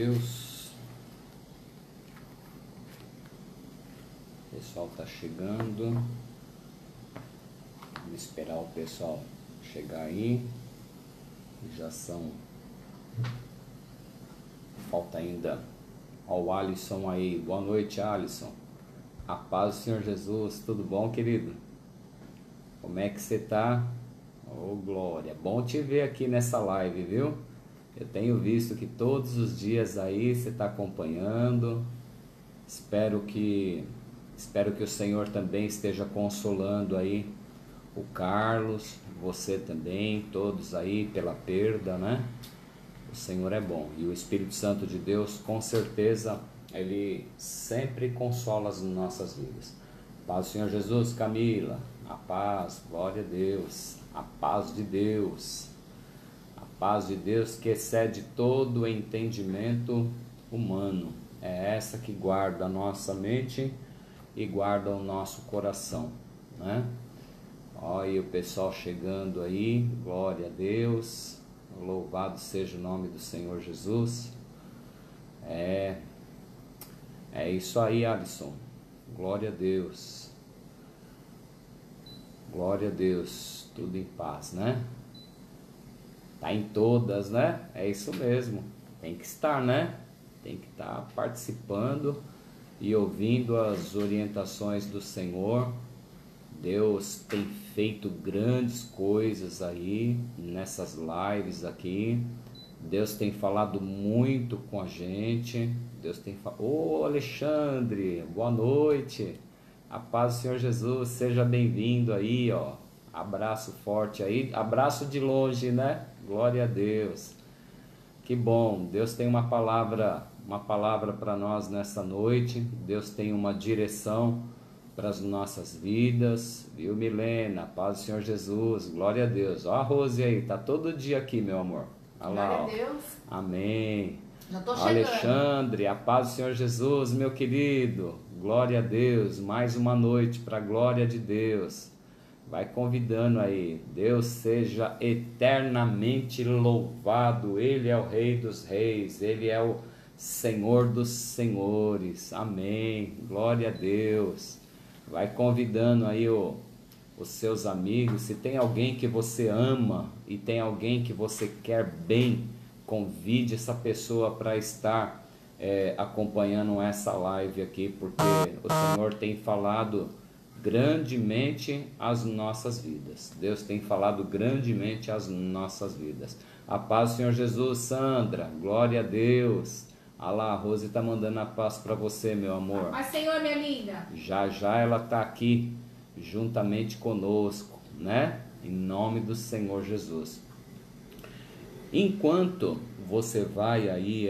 Deus. O pessoal está chegando. Vamos esperar o pessoal chegar aí. Já são... Falta ainda... Ó, o Alisson aí. Boa noite, Alisson. A paz do Senhor Jesus. Tudo bom, querido? Como é que você tá? Ô, glória. Bom te ver aqui nessa live, viu? Eu tenho visto que todos os dias aí você está acompanhando. Espero que o Senhor também esteja consolando aí o Carlos, você também, todos aí pela perda, né? O Senhor é bom e o Espírito Santo de Deus, com certeza, Ele sempre consola as nossas vidas. Paz do Senhor Jesus, Camila, a paz, glória a Deus, a paz de Deus. A paz de Deus que excede todo o entendimento humano. É essa que guarda a nossa mente e guarda o nosso coração, né? Olha o pessoal chegando aí, glória a Deus, louvado seja o nome do Senhor Jesus. É isso aí, Alisson, glória a Deus, glória a Deus, tudo em paz, né? Tá em todas, né? É isso mesmo, tem que estar, né? Tem que estar participando e ouvindo as orientações do Senhor. Deus tem feito grandes coisas aí nessas lives aqui. Deus tem falado muito com a gente. Deus tem falado. Ô, Alexandre, boa noite. A paz do Senhor Jesus, seja bem-vindo aí, ó. Abraço forte aí, abraço de longe, né? Glória a Deus. Que bom. Deus tem uma palavra para nós nessa noite. Deus tem uma direção para as nossas vidas, viu, Milena? Paz do Senhor Jesus, glória a Deus. Ó a Rose aí, tá todo dia aqui, meu amor. Olha lá, glória a Deus. Amém. Já tô chegando. Alexandre, a paz do Senhor Jesus, meu querido. Glória a Deus, mais uma noite para a glória de Deus. Vai convidando aí. Deus seja eternamente louvado. Ele é o Rei dos Reis, Ele é o Senhor dos Senhores. Amém. Glória a Deus. Vai convidando aí os seus amigos. Se tem alguém que você ama e tem alguém que você quer bem, convide essa pessoa para estar acompanhando essa live aqui, porque o Senhor tem falado grandemente as nossas vidas. Deus tem falado grandemente as nossas vidas. A paz do Senhor Jesus, Sandra, glória a Deus. Olha lá, a Rose está mandando a paz para você, meu amor. A paz, Senhor, minha linda. Já já ela está aqui juntamente conosco, né? Em nome do Senhor Jesus. Enquanto você vai aí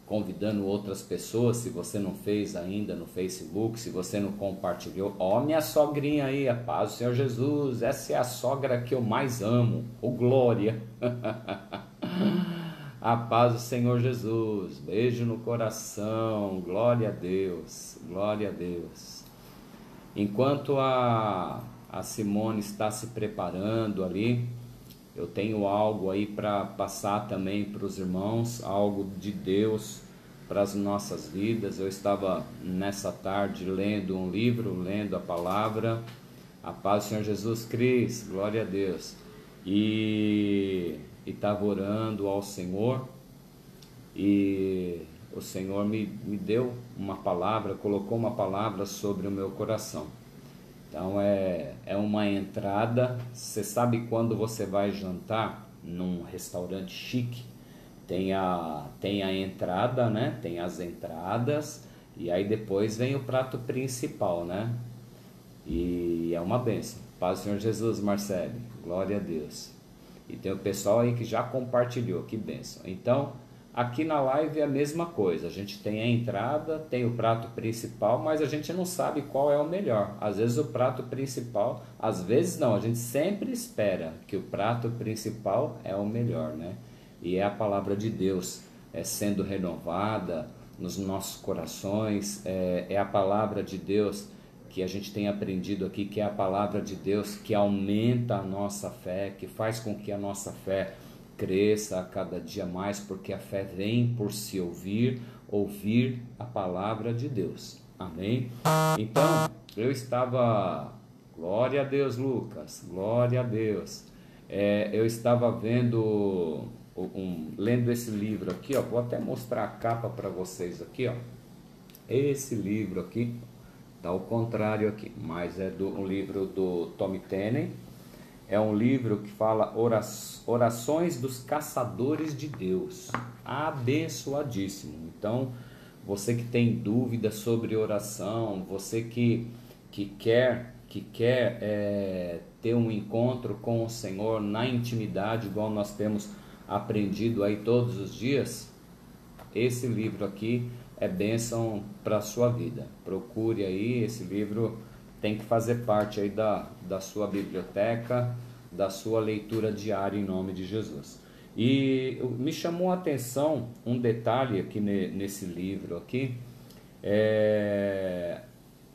convidando outras pessoas, se você não fez ainda no Facebook, se você não compartilhou, ó, minha sogrinha aí, a paz do Senhor Jesus, essa é a sogra que eu mais amo, ô glória. A paz do Senhor Jesus, beijo no coração, glória a Deus, glória a Deus. Enquanto a Simone está se preparando ali, eu tenho algo aí para passar também para os irmãos, algo de Deus para as nossas vidas. Eu estava nessa tarde lendo um livro, lendo a palavra, a paz do Senhor Jesus Cristo, glória a Deus. E estava orando ao Senhor e o Senhor me deu uma palavra, colocou uma palavra sobre o meu coração. Então é uma entrada. Você sabe quando você vai jantar num restaurante chique, tem a entrada, né? Tem as entradas e aí depois vem o prato principal, né? E é uma bênção. Paz do Senhor Jesus, Marcele, glória a Deus. E tem o pessoal aí que já compartilhou, que bênção. Então, aqui na live é a mesma coisa, a gente tem a entrada, tem o prato principal, mas a gente não sabe qual é o melhor. Às vezes o prato principal, às vezes não, a gente sempre espera que o prato principal é o melhor, né? E é a palavra de Deus sendo renovada nos nossos corações, é a palavra de Deus que a gente tem aprendido aqui, que é a palavra de Deus que aumenta a nossa fé, que faz com que a nossa fé cresça a cada dia mais, porque a fé vem por se ouvir a palavra de Deus. Amém? Então, eu estava, glória a Deus, Lucas, glória a Deus. Eu estava lendo esse livro aqui, ó, vou até mostrar a capa para vocês aqui, ó. Esse livro aqui, tá ao contrário aqui, mas é um livro do Tommy Tenney. É um livro que fala orações dos caçadores de Deus. Abençoadíssimo. Então, você que tem dúvidas sobre oração, você que quer ter um encontro com o Senhor na intimidade, igual nós temos aprendido aí todos os dias, esse livro aqui é bênção para a sua vida. Procure aí, esse livro tem que fazer parte aí da sua biblioteca, da sua leitura diária em nome de Jesus. E me chamou a atenção um detalhe aqui nesse livro aqui,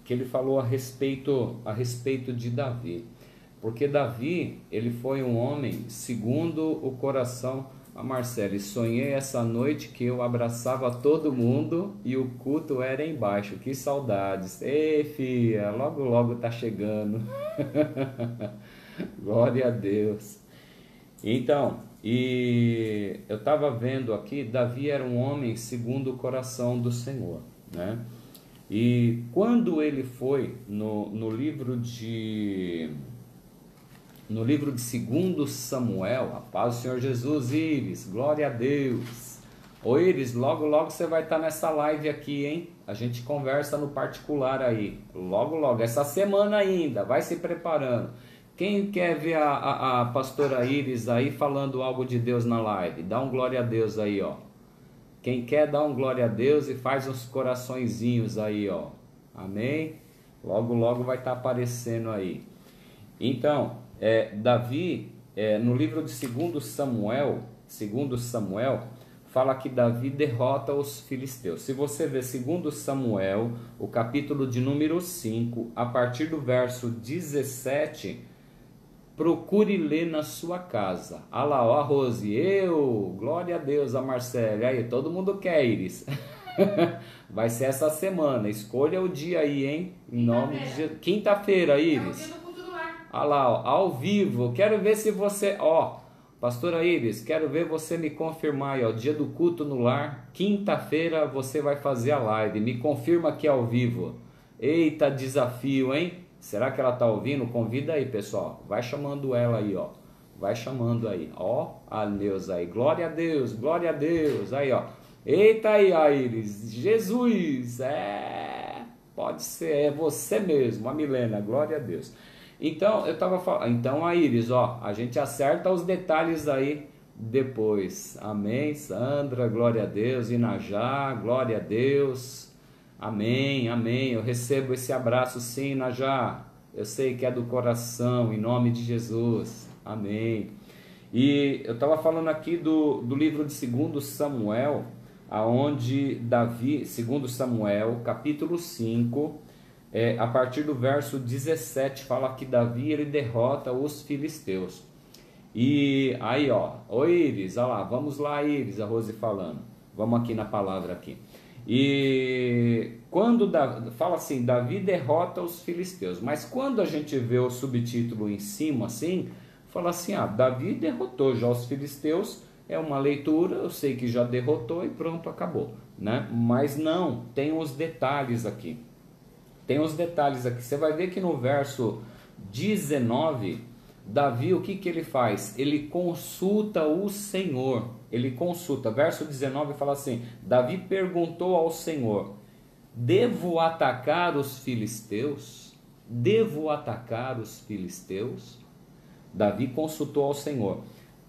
que ele falou a respeito de Davi. Porque Davi, ele foi um homem segundo o coração. Marcele, sonhei essa noite que eu abraçava todo mundo e o culto era embaixo. Que saudades. Ei, filha, logo logo tá chegando. Glória a Deus. Então, e eu estava vendo aqui, Davi era um homem segundo o coração do Senhor, né? E quando ele foi no livro de 2 Samuel, a paz do Senhor Jesus, Iris, glória a Deus. Ô Iris, logo logo você vai estar nessa live aqui, hein? A gente conversa no particular aí, logo logo, essa semana ainda, vai se preparando. Quem quer ver a pastora Iris aí falando algo de Deus na live? Dá um glória a Deus aí, ó. Quem quer, dá um glória a Deus e faz uns coraçõezinhos aí, ó. Amém? Logo logo vai estar aparecendo aí. Então, Davi, no livro de 2 Samuel, fala que Davi derrota os filisteus. Se você ver 2 Samuel, o capítulo de número 5, a partir do verso 17, procure ler na sua casa. Ah lá, ó, a Rose, glória a Deus, a Marcele, aí, todo mundo quer, Iris. Vai ser essa semana, escolha o dia aí, hein? Em nome de Jesus. Quinta-feira, Iris. Ah lá, ó, ao vivo, quero ver se você, ó, pastora Iris, quero ver você me confirmar aí, ó, dia do culto no lar, quinta-feira você vai fazer a live, me confirma aqui ao vivo. Eita, desafio, hein? Será que ela tá ouvindo? Convida aí, pessoal, vai chamando ela aí, ó, vai chamando aí, ó, a Neuza aí, glória a Deus, aí, ó, eita aí, a Iris, Jesus, pode ser, é você mesmo, a Milena, glória a Deus. Então, eu estava falando, então a Iris, ó, a gente acerta os detalhes aí depois, amém, Sandra, glória a Deus, Inajá, glória a Deus, amém, eu recebo esse abraço sim, Inajá, eu sei que é do coração, em nome de Jesus, amém. E eu estava falando aqui do livro de 2 Samuel, aonde Davi, 2 Samuel, capítulo 5, a partir do verso 17, fala que Davi ele derrota os filisteus. E aí, ó, ô Iris, olha lá, vamos lá, Iris, a Rose falando. Vamos aqui na palavra aqui. E quando fala assim, Davi derrota os filisteus. Mas quando a gente vê o subtítulo em cima, assim, fala assim, Davi derrotou já os filisteus. É uma leitura, eu sei que já derrotou e pronto, acabou, né? Mas não, tem os detalhes aqui. Você vai ver que no verso 19, Davi, o que ele faz? Ele consulta o Senhor. Verso 19 fala assim, Davi perguntou ao Senhor, devo atacar os filisteus? Davi consultou ao Senhor.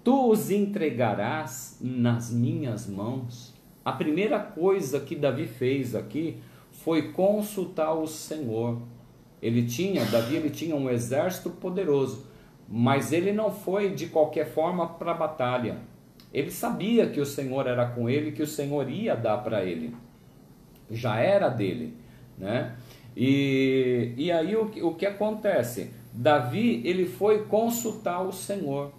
Tu os entregarás nas minhas mãos? A primeira coisa que Davi fez aqui foi consultar o Senhor. Davi tinha um exército poderoso, mas ele não foi de qualquer forma para a batalha. Ele sabia que o Senhor era com ele, que o Senhor ia dar para ele. Já era dele, né? E aí o que acontece? Davi, ele foi consultar o Senhor.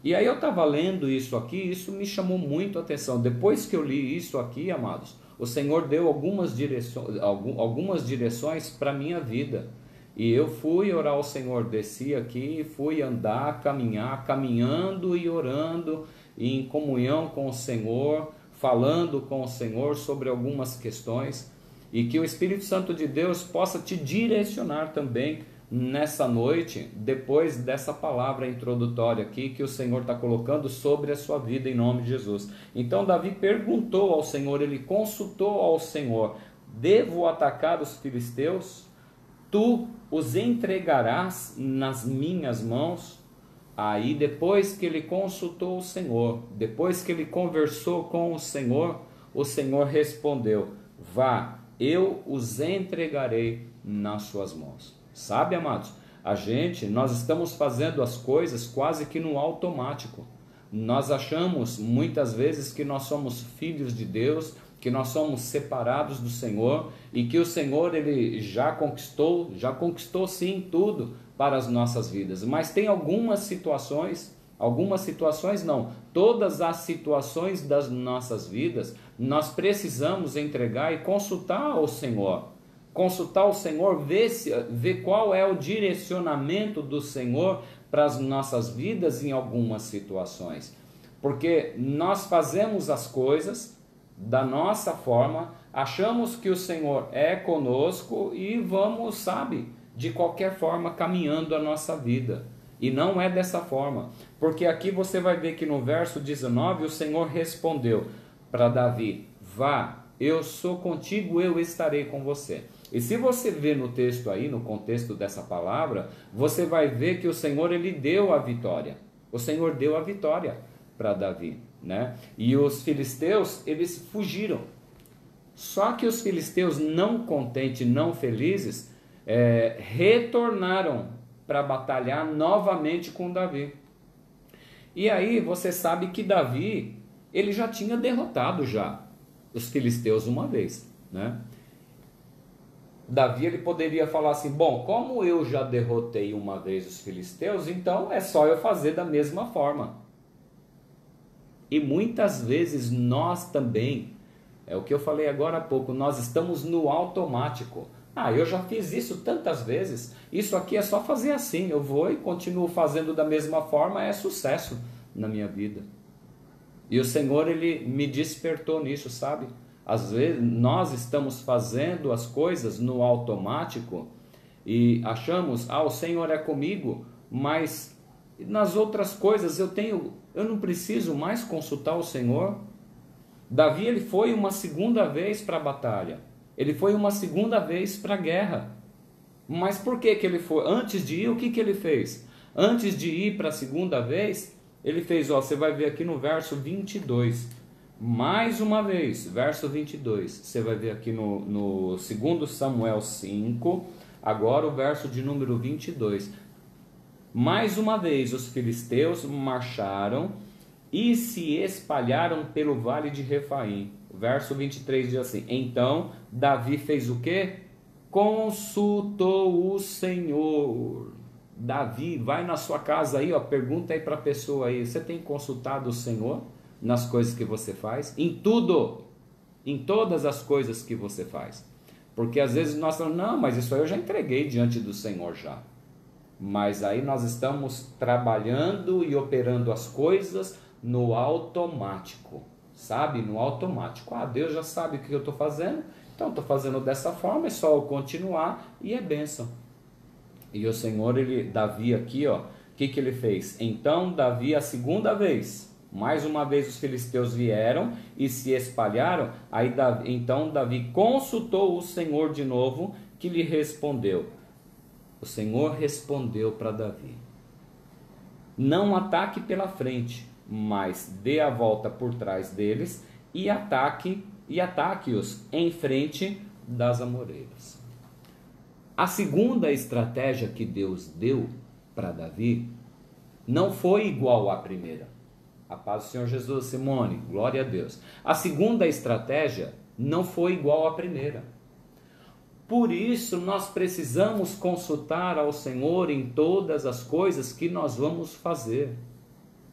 E aí eu estava lendo isso aqui, isso me chamou muito a atenção. Depois que eu li isso aqui, amados, o Senhor deu algumas direções para a minha vida. E eu fui orar ao Senhor, desci aqui, fui andar, caminhar, caminhando e orando, em comunhão com o Senhor, falando com o Senhor sobre algumas questões, e que o Espírito Santo de Deus possa te direcionar também nessa noite, depois dessa palavra introdutória aqui que o Senhor está colocando sobre a sua vida, em nome de Jesus. Então Davi perguntou ao Senhor, ele consultou ao Senhor: devo atacar os filisteus? Tu os entregarás nas minhas mãos? Aí depois que ele consultou o Senhor, depois que ele conversou com o Senhor respondeu: vá, eu os entregarei nas suas mãos. Sabe, amados, nós estamos fazendo as coisas quase que no automático. Nós achamos muitas vezes que nós somos filhos de Deus, que nós somos separados do Senhor e que o Senhor ele já conquistou sim tudo para as nossas vidas. Mas tem algumas situações não, todas as situações das nossas vidas, nós precisamos entregar e consultar ao Senhor. Consultar o Senhor, ver qual é o direcionamento do Senhor para as nossas vidas em algumas situações. Porque nós fazemos as coisas da nossa forma, achamos que o Senhor é conosco e vamos, de qualquer forma caminhando a nossa vida. E não é dessa forma. Porque aqui você vai ver que no verso 19 o Senhor respondeu para Davi: vá, eu sou contigo, eu estarei com você. E se você ver no texto aí, no contexto dessa palavra, você vai ver que o Senhor ele deu a vitória. O Senhor deu a vitória para Davi, né? E os filisteus, eles fugiram. Só que os filisteus, não contentes, não felizes, retornaram para batalhar novamente com Davi. E aí você sabe que Davi, ele já tinha derrotado os filisteus uma vez, né? Davi ele poderia falar assim: bom, como eu já derrotei uma vez os filisteus, então é só eu fazer da mesma forma. E muitas vezes nós também, é o que eu falei agora há pouco, nós estamos no automático. Eu já fiz isso tantas vezes, isso aqui é só fazer assim, eu vou e continuo fazendo da mesma forma, é sucesso na minha vida. E o Senhor ele me despertou nisso, sabe? Às vezes nós estamos fazendo as coisas no automático e achamos: o Senhor é comigo, mas nas outras coisas eu não preciso mais consultar o Senhor. Davi ele foi uma segunda vez para a batalha, ele foi uma segunda vez para a guerra. Mas por que ele foi? Antes de ir, o que ele fez? Antes de ir para a segunda vez, ele fez, você vai ver aqui no verso 22. Mais uma vez, verso 22, você vai ver aqui no 2 Samuel 5, agora o verso de número 22. Mais uma vez os filisteus marcharam e se espalharam pelo vale de Refaim. O verso 23 diz assim: então Davi fez o quê? Consultou o Senhor. Davi, vai na sua casa aí, pergunta aí para a pessoa aí: você tem consultado o Senhor nas coisas que você faz? Em tudo, em todas as coisas que você faz. Porque às vezes nós falamos: não, mas isso aí eu já entreguei diante do Senhor já. Mas aí nós estamos trabalhando e operando as coisas no automático, sabe? No automático. Deus já sabe o que eu estou fazendo, então estou fazendo dessa forma, é só eu continuar e é bênção. E o Senhor, Davi aqui, o que ele fez? Então Davi, a segunda vez, mais uma vez os filisteus vieram e se espalharam. Então Davi consultou o Senhor de novo, que lhe respondeu. O Senhor respondeu para Davi: não ataque pela frente, mas dê a volta por trás deles e ataque-os em frente das amoreiras. A segunda estratégia que Deus deu para Davi não foi igual à primeira. A paz do Senhor Jesus, Simone, glória a Deus. A segunda estratégia não foi igual à primeira. Por isso nós precisamos consultar ao Senhor em todas as coisas que nós vamos fazer.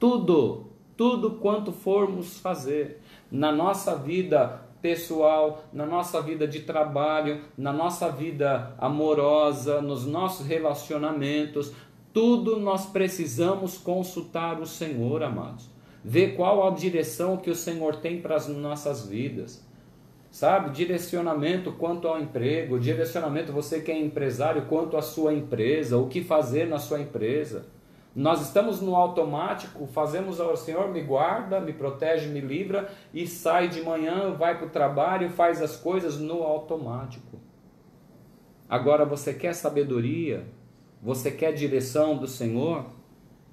tudo quanto formos fazer, na nossa vida pessoal, na nossa vida de trabalho, na nossa vida amorosa, nos nossos relacionamentos, tudo nós precisamos consultar o Senhor, amados. Ver qual a direção que o Senhor tem para as nossas vidas. Sabe, direcionamento quanto ao emprego, direcionamento você que é empresário quanto à sua empresa, o que fazer na sua empresa. Nós estamos no automático, fazemos ao Senhor, me guarda, me protege, me livra, e sai de manhã, vai para o trabalho, faz as coisas no automático. Agora você quer sabedoria? Você quer direção do Senhor?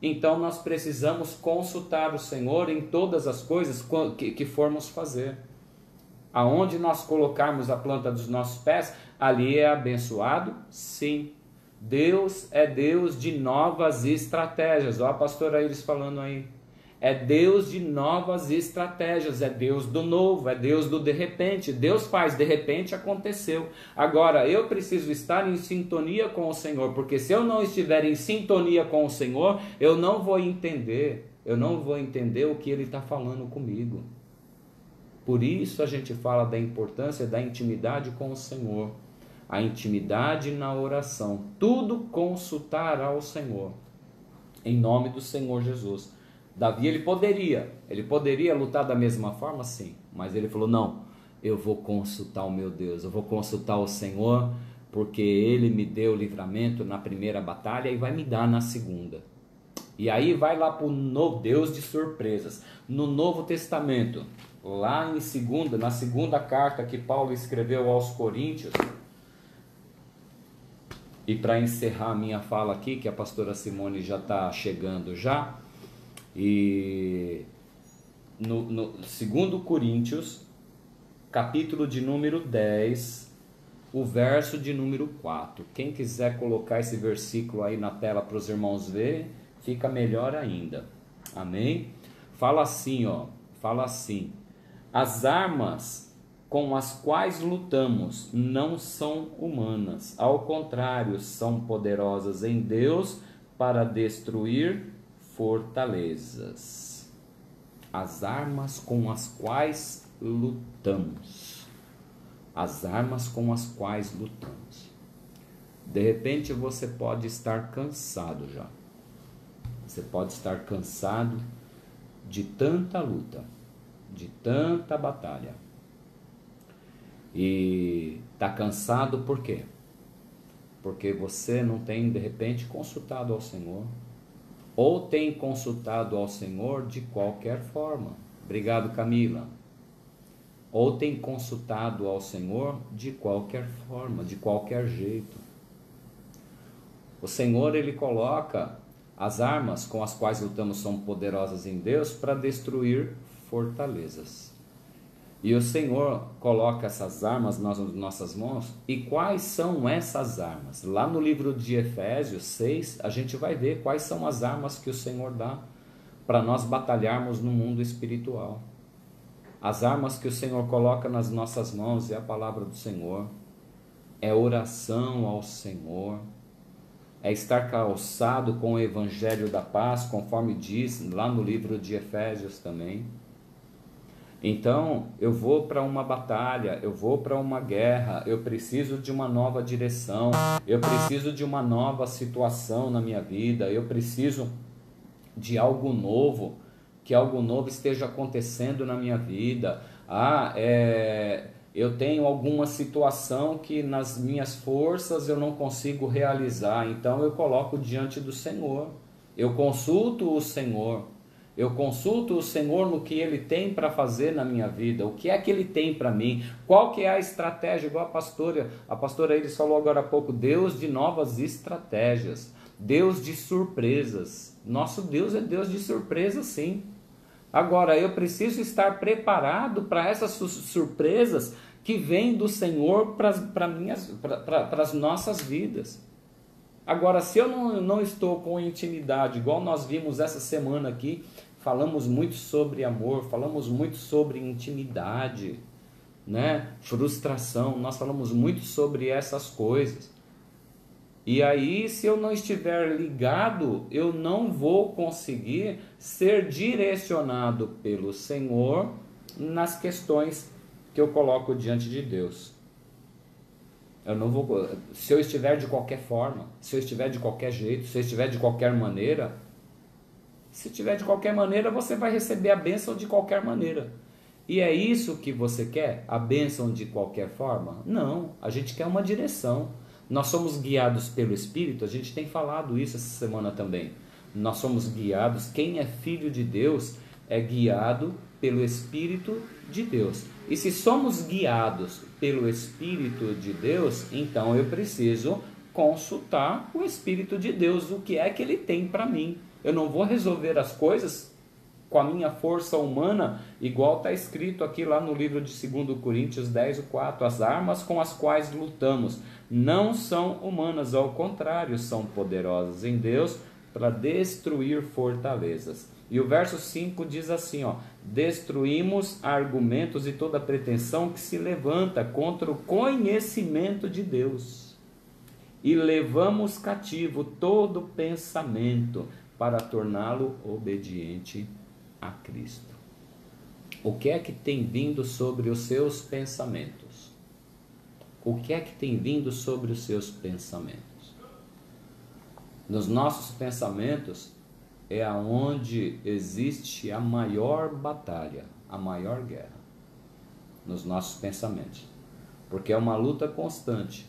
Então nós precisamos consultar o Senhor em todas as coisas que formos fazer. Aonde nós colocarmos a planta dos nossos pés, ali é abençoado? Sim. Deus é Deus de novas estratégias. Olha a pastora Iris falando aí. É Deus de novas estratégias, é Deus do novo, é Deus do de repente. Deus faz, de repente aconteceu. Agora, eu preciso estar em sintonia com o Senhor, porque se eu não estiver em sintonia com o Senhor, eu não vou entender o que Ele está falando comigo. Por isso a gente fala da importância da intimidade com o Senhor. A intimidade na oração. Tudo consultar ao Senhor. Em nome do Senhor Jesus. Davi, ele poderia lutar da mesma forma? Sim. Mas ele falou, não, eu vou consultar o meu Deus. Eu vou consultar o Senhor, porque Ele me deu livramento na primeira batalha e vai me dar na segunda. E aí vai lá para o novo Deus de surpresas. No Novo Testamento, lá na segunda carta que Paulo escreveu aos Coríntios. E para encerrar a minha fala aqui, que a pastora Simone já está chegando já, e no 2 Coríntios, capítulo de número 10, o verso de número 4. Quem quiser colocar esse versículo aí na tela para os irmãos verem, fica melhor ainda. Amém? Fala assim, fala assim: as armas com as quais lutamos não são humanas, ao contrário, são poderosas em Deus para destruir fortalezas. As armas com as quais lutamos. As armas com as quais lutamos. De repente você pode estar cansado já. Você pode estar cansado de tanta luta, de tanta batalha. E está cansado por quê? Porque você não tem, de repente, consultado ao Senhor. Ou tem consultado ao Senhor de qualquer forma. Obrigado, Camila. Ou tem consultado ao Senhor de qualquer forma, de qualquer jeito. O Senhor, Ele coloca as armas com as quais lutamos são poderosas em Deus para destruir fortalezas. E o Senhor coloca essas armas nas nossas mãos. E quais são essas armas? Lá no livro de Efésios 6, a gente vai ver quais são as armas que o Senhor dá para nós batalharmos no mundo espiritual. As armas que o Senhor coloca nas nossas mãos é a palavra do Senhor, é oração ao Senhor, é estar calçado com o evangelho da paz, conforme diz lá no livro de Efésios também. Então, eu vou para uma batalha, eu vou para uma guerra, eu preciso de uma nova direção, eu preciso de uma nova situação na minha vida, eu preciso de algo novo, que algo novo esteja acontecendo na minha vida. Eu tenho alguma situação que nas minhas forças eu não consigo realizar, então eu coloco diante do Senhor, eu consulto o Senhor. Eu consulto o Senhor no que Ele tem para fazer na minha vida, o que é que Ele tem para mim, qual que é a estratégia, igual a pastora Iris falou agora há pouco, Deus de novas estratégias, Deus de surpresas. Nosso Deus é Deus de surpresas, sim. Agora, eu preciso estar preparado para essas surpresas que vêm do Senhor para as nossas vidas. Agora, se eu não estou com intimidade, igual nós vimos essa semana aqui, falamos muito sobre amor, falamos muito sobre intimidade, né? Frustração, nós falamos muito sobre essas coisas. E aí, se eu não estiver ligado, eu não vou conseguir ser direcionado pelo Senhor nas questões que eu coloco diante de Deus. Eu não vou, se eu estiver de qualquer forma, se eu estiver de qualquer jeito, se eu estiver de qualquer maneira, se estiver de qualquer maneira, você vai receber a bênção de qualquer maneira. E é isso que você quer? A bênção de qualquer forma? Não, a gente quer uma direção. Nós somos guiados pelo Espírito, a gente tem falado isso essa semana também. Nós somos guiados, quem é filho de Deus é guiado pelo Espírito de Deus. E se somos guiados pelo Espírito de Deus, então eu preciso consultar o Espírito de Deus, o que é que Ele tem para mim. Eu não vou resolver as coisas com a minha força humana, igual está escrito aqui lá no livro de 2 Coríntios 10:4, as armas com as quais lutamos não são humanas, ao contrário, são poderosas em Deus para destruir fortalezas. E o verso 5 diz assim, destruímos argumentos e toda pretensão que se levanta contra o conhecimento de Deus, e levamos cativo todo pensamento para torná-lo obediente a Cristo. O que é que tem vindo sobre os seus pensamentos? O que é que tem vindo sobre os seus pensamentos? Nos nossos pensamentos é aonde existe a maior batalha, a maior guerra. Nos nossos pensamentos. Porque é uma luta constante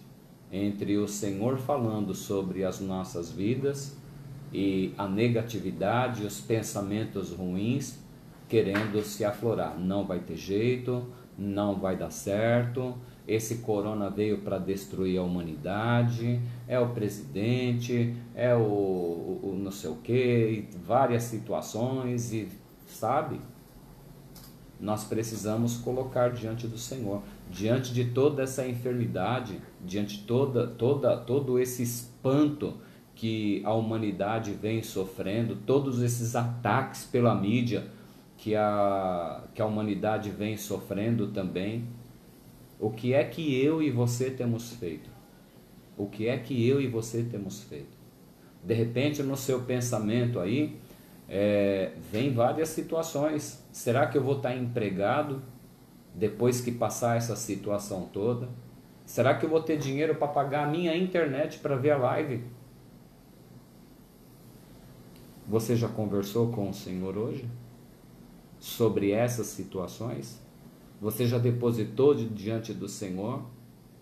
entre o Senhor falando sobre as nossas vidas e a negatividade, os pensamentos ruins querendo se aflorar. Não vai ter jeito, não vai dar certo, esse corona veio para destruir a humanidade, é o presidente, é o não sei o que, várias situações, e sabe? Nós precisamos colocar diante do Senhor, diante de toda essa enfermidade, diante de todo esse espanto que a humanidade vem sofrendo, todos esses ataques pela mídia que a humanidade vem sofrendo também. O que é que eu e você temos feito? O que é que eu e você temos feito? De repente no seu pensamento aí, vem várias situações. Será que eu vou estar empregado depois que passar essa situação toda? Será que eu vou ter dinheiro para pagar a minha internet para ver a live? Você já conversou com o Senhor hoje sobre essas situações? Você já depositou diante do Senhor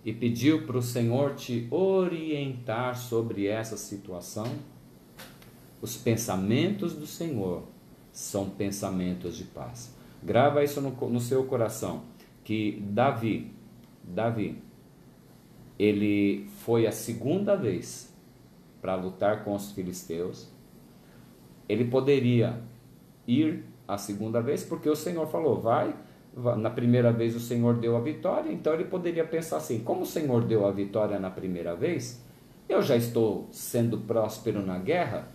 e pediu para o Senhor te orientar sobre essa situação? Os pensamentos do Senhor são pensamentos de paz. Grava isso no seu coração, que Davi, ele foi a segunda vez para lutar com os filisteus. Ele poderia ir a segunda vez, porque o Senhor falou, vai. Na primeira vez o Senhor deu a vitória, então ele poderia pensar assim, como o Senhor deu a vitória na primeira vez, eu já estou sendo próspero na guerra,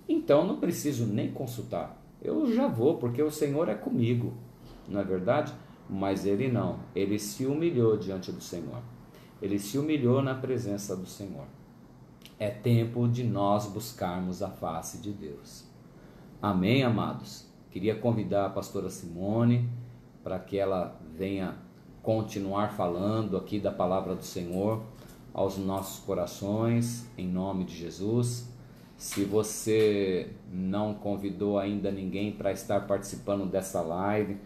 então não preciso nem consultar, eu já vou, porque o Senhor é comigo, não é verdade? Mas ele não, ele se humilhou diante do Senhor, ele se humilhou na presença do Senhor. É tempo de nós buscarmos a face de Deus. Amém, amados? Queria convidar a pastora Simone para que ela venha continuar falando aqui da palavra do Senhor aos nossos corações, em nome de Jesus. Se você não convidou ainda ninguém para estar participando dessa live,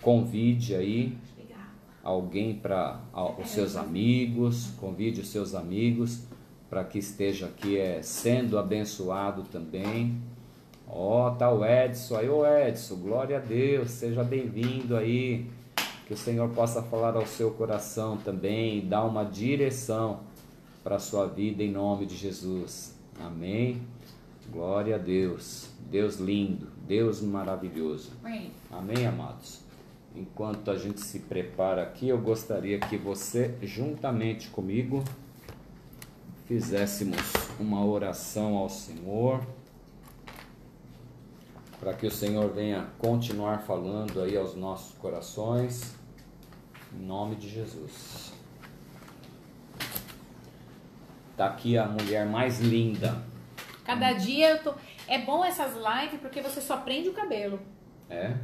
convide aí alguém para os seus amigos, convide os seus amigos para que esteja aqui sendo abençoado também. Tá o Edson aí, Edson, glória a Deus, seja bem-vindo aí, que o Senhor possa falar ao seu coração também e dar uma direção para a sua vida em nome de Jesus, amém? Glória a Deus, Deus lindo, Deus maravilhoso, amém, amados? Enquanto a gente se prepara aqui, eu gostaria que você, juntamente comigo, fizéssemos uma oração ao Senhor, para que o Senhor venha continuar falando aí aos nossos corações, em nome de Jesus. Tá aqui a mulher mais linda. Cada dia eu tô... É bom essas lives porque você só prende o cabelo. É?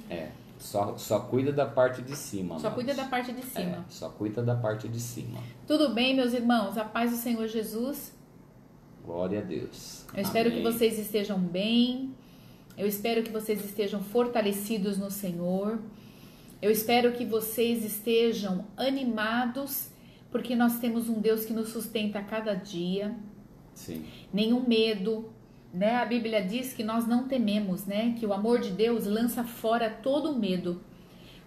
É. Só cuida da parte de cima. Só cuida da parte de cima. É, só cuida da parte de cima. Tudo bem, meus irmãos? A paz do Senhor Jesus. Glória a Deus. Eu espero Amém. que vocês estejam bem. Eu espero que vocês estejam fortalecidos no Senhor. Eu espero que vocês estejam animados, porque nós temos um Deus que nos sustenta a cada dia. Sim. Nenhum medo, né? A Bíblia diz que nós não tememos, né? Que o amor de Deus lança fora todo o medo.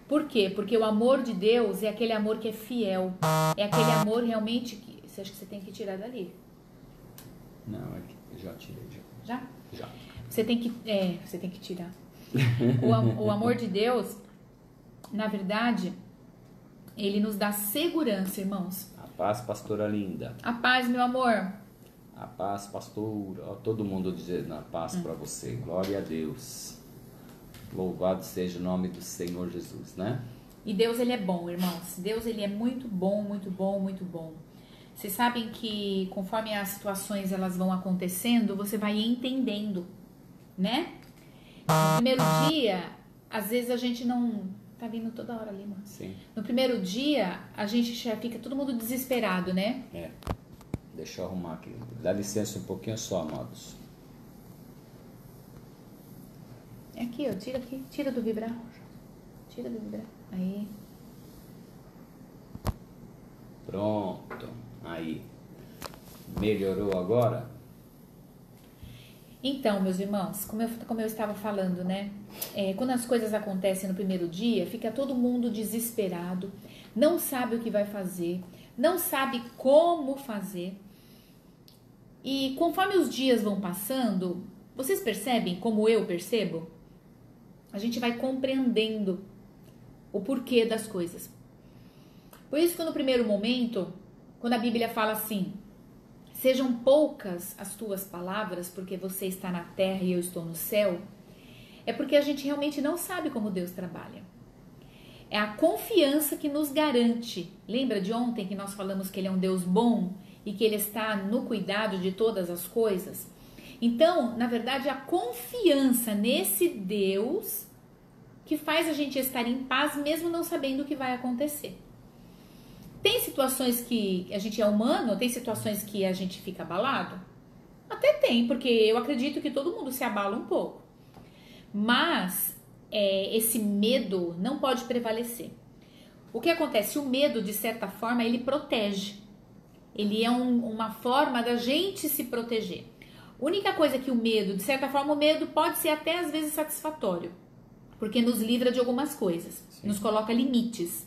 Por quê? Porque o amor de Deus é aquele amor que é fiel. É aquele amor realmente que... Você acha que você tem que tirar dali? Não, é que já tirei. Já? Já. Você tem que tirar. O amor de Deus, na verdade, ele nos dá segurança, irmãos. A paz, pastora linda. A paz, meu amor. A paz, pastor. Ó, todo mundo dizendo a paz para você. Glória a Deus. Louvado seja o nome do Senhor Jesus, né? E Deus, ele é bom, irmãos. Deus, ele é muito bom, muito bom, muito bom. Vocês sabem que conforme as situações elas vão acontecendo, você vai entendendo, né? No primeiro dia, às vezes a gente não... Tá vindo toda hora ali, mano. Sim. No primeiro dia, a gente já fica todo mundo desesperado, né? É. Deixa eu arrumar aqui. Dá licença um pouquinho só, amados. É aqui, ó. Tira aqui. Tira do vibrar. Tira do vibrar. Aí. Pronto. Aí. Melhorou agora? Então, meus irmãos, como eu estava falando, né? Quando as coisas acontecem no primeiro dia, fica todo mundo desesperado, não sabe o que vai fazer, não sabe como fazer. E conforme os dias vão passando, vocês percebem, como eu percebo? A gente vai compreendendo o porquê das coisas. Por isso que no primeiro momento, quando a Bíblia fala assim, sejam poucas as tuas palavras, porque você está na terra e eu estou no céu, é porque a gente realmente não sabe como Deus trabalha. É a confiança que nos garante. Lembra de ontem que nós falamos que Ele é um Deus bom e que Ele está no cuidado de todas as coisas? Então, na verdade, a confiança nesse Deus que faz a gente estar em paz mesmo não sabendo o que vai acontecer. Tem situações que a gente é humano, tem situações que a gente fica abalado? Até tem, porque eu acredito que todo mundo se abala um pouco. Mas esse medo não pode prevalecer. O que acontece? O medo, de certa forma, ele protege. Ele é uma forma da gente se proteger. A única coisa que o medo, de certa forma, o medo pode ser até às vezes satisfatório, porque nos livra de algumas coisas, Sim. Nos coloca limites.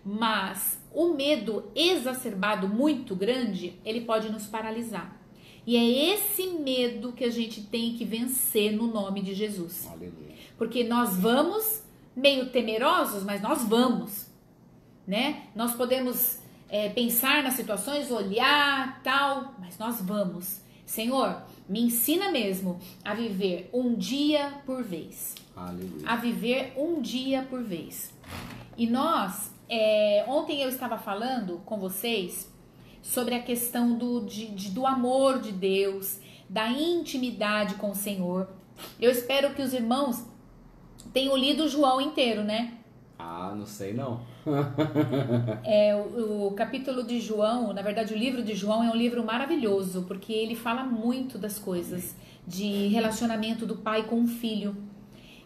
Mas o medo exacerbado, muito grande, ele pode nos paralisar. E é esse medo que a gente tem que vencer no nome de Jesus. Aleluia. Porque nós vamos meio temerosos, mas nós vamos, né? Nós podemos pensar nas situações, olhar, tal, mas nós vamos. Senhor, me ensina mesmo a viver um dia por vez. Aleluia. A viver um dia por vez. E nós, ontem eu estava falando com vocês sobre a questão do amor de Deus, da intimidade com o Senhor. Eu espero que os irmãos tenham lido o João inteiro, né? Ah, não sei não. O capítulo de João, na verdade o livro de João é um livro maravilhoso, porque ele fala muito das coisas, de relacionamento do pai com o filho.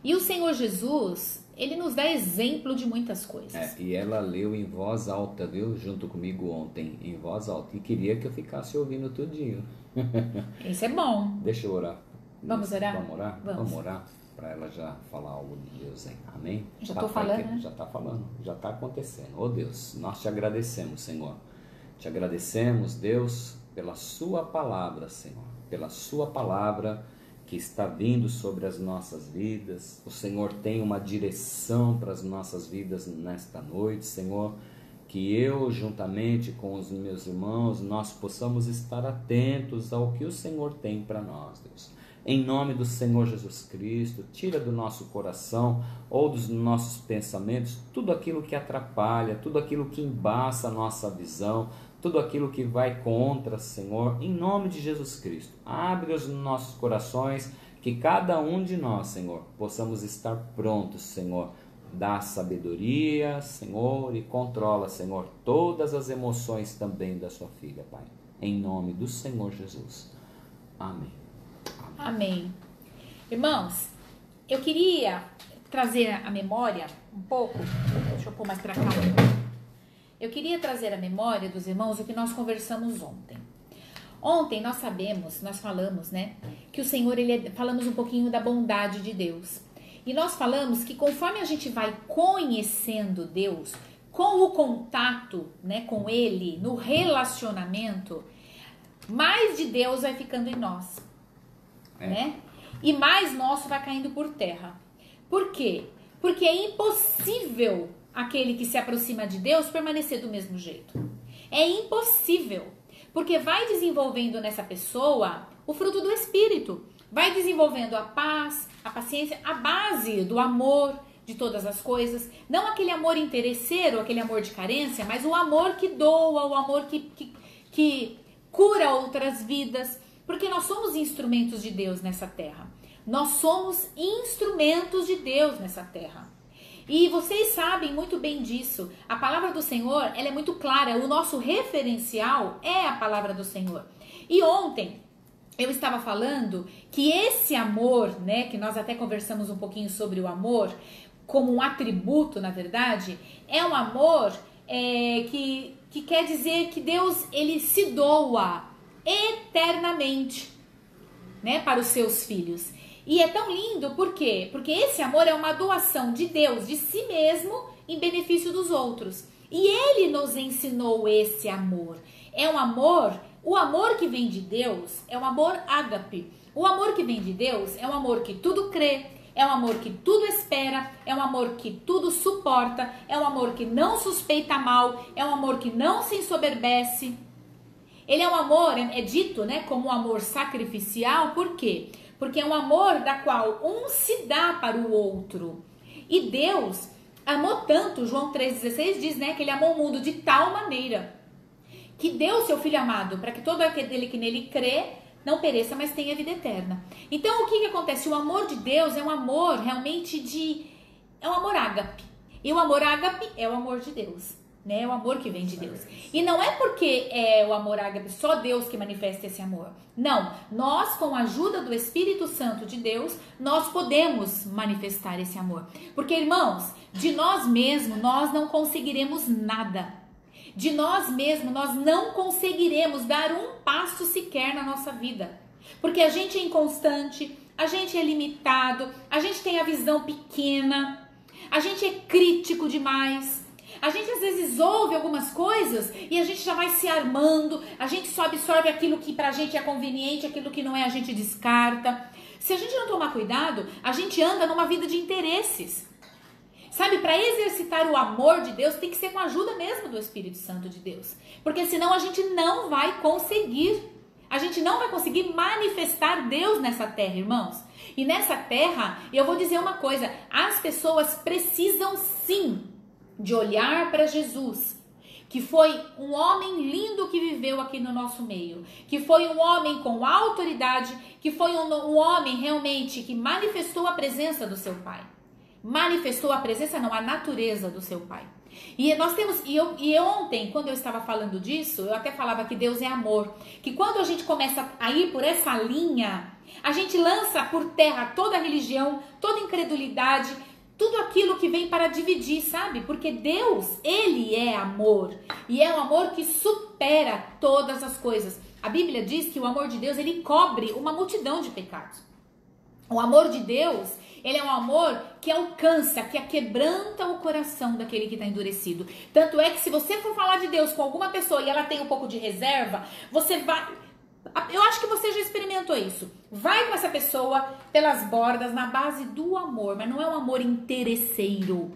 E o Senhor Jesus, ele nos dá exemplo de muitas coisas. E ela leu em voz alta, viu? Junto comigo ontem, em voz alta. E queria que eu ficasse ouvindo tudinho. Isso é bom. Deixa eu orar. Vamos orar? Vamos orar? Vamos Orar para ela já falar algo de Deus, hein? Amém? Já estou falando, né? Já está falando, já está acontecendo. Ô Deus, nós te agradecemos, Senhor. Te agradecemos, Deus, pela sua palavra, Senhor. Pela sua palavra que está vindo sobre as nossas vidas. O Senhor tem uma direção para as nossas vidas nesta noite, Senhor. Que eu, juntamente com os meus irmãos, nós possamos estar atentos ao que o Senhor tem para nós, Deus. Em nome do Senhor Jesus Cristo, tira do nosso coração ou dos nossos pensamentos tudo aquilo que atrapalha, tudo aquilo que embaça a nossa visão, tudo aquilo que vai contra, Senhor, em nome de Jesus Cristo. Abre os nossos corações, que cada um de nós, Senhor, possamos estar prontos, Senhor. Dá sabedoria, Senhor, e controla, Senhor, todas as emoções também da sua filha, Pai. Em nome do Senhor Jesus. Amém. Amém. Irmãos, eu queria trazer a memória um pouco, deixa eu pôr mais para cá. Eu queria trazer a memória dos irmãos o que nós conversamos ontem. Ontem nós falamos, né, que o Senhor, falamos um pouquinho da bondade de Deus. E nós falamos que conforme a gente vai conhecendo Deus, com o contato, né, com Ele, no relacionamento, mais de Deus vai ficando em nós, né? E mais nosso vai caindo por terra. Por quê? Porque é impossível aquele que se aproxima de Deus permanecer do mesmo jeito. É impossível. Porque vai desenvolvendo nessa pessoa o fruto do Espírito. Vai desenvolvendo a paz, a paciência, a base do amor de todas as coisas. Não aquele amor interesseiro, aquele amor de carência, mas o amor que doa, o amor que cura outras vidas. Porque nós somos instrumentos de Deus nessa terra. Nós somos instrumentos de Deus nessa terra. E vocês sabem muito bem disso. A palavra do Senhor, ela é muito clara. O nosso referencial é a palavra do Senhor. E ontem eu estava falando que esse amor, né, que nós até conversamos um pouquinho sobre o amor, como um atributo, na verdade, é um amor que quer dizer que Deus, ele se doa eternamente, né, para os seus filhos. E é tão lindo, por quê? Porque esse amor é uma doação de Deus, de si mesmo, em benefício dos outros. E Ele nos ensinou esse amor. É um amor, o amor que vem de Deus é um amor ágape. O amor que vem de Deus é um amor que tudo crê, é um amor que tudo espera, é um amor que tudo suporta, é um amor que não suspeita mal, é um amor que não se ensoberbece. Ele é um amor, é dito, né, como um amor sacrificial, por quê? Porque é um amor da qual um se dá para o outro. E Deus amou tanto, João 3,16 diz, né, que ele amou o mundo de tal maneira que deu o seu Filho amado para que todo aquele que nele crê não pereça, mas tenha vida eterna. Então, o que acontece? O amor de Deus é um amor realmente é um amor ágape. E o amor ágape é o amor de Deus. Né? É o amor que vem de Deus. E não é porque é o amor ágape, só Deus que manifesta esse amor. Não, nós com a ajuda do Espírito Santo de Deus, nós podemos manifestar esse amor. Porque, irmãos, de nós mesmos nós não conseguiremos nada. De nós mesmos nós não conseguiremos dar um passo sequer na nossa vida. Porque a gente é inconstante, a gente é limitado, a gente tem a visão pequena, a gente é crítico demais. A gente às vezes ouve algumas coisas e a gente já vai se armando, a gente só absorve aquilo que pra gente é conveniente, aquilo que não é a gente descarta. Se a gente não tomar cuidado, a gente anda numa vida de interesses. Sabe, para exercitar o amor de Deus tem que ser com a ajuda mesmo do Espírito Santo de Deus. Porque senão a gente não vai conseguir. A gente não vai conseguir manifestar Deus nessa terra, irmãos. E nessa terra, eu vou dizer uma coisa, as pessoas precisam sim de olhar para Jesus, que foi um homem lindo que viveu aqui no nosso meio, que foi um homem com autoridade, que foi um homem realmente que manifestou a presença do seu Pai. Manifestou a presença, não, a natureza do seu Pai. E nós temos, e ontem, quando eu estava falando disso, eu até falava que Deus é amor, que quando a gente começa a ir por essa linha, a gente lança por terra toda a religião, toda a incredulidade, tudo aquilo que vem para dividir, sabe? Porque Deus, Ele é amor. E é um amor que supera todas as coisas. A Bíblia diz que o amor de Deus, ele cobre uma multidão de pecados. O amor de Deus, ele é um amor que alcança, que quebranta o coração daquele que está endurecido. Tanto é que se você for falar de Deus com alguma pessoa e ela tem um pouco de reserva, você vai... Eu acho que você já experimentou isso. Vai com essa pessoa pelas bordas, na base do amor, mas não é um amor interesseiro.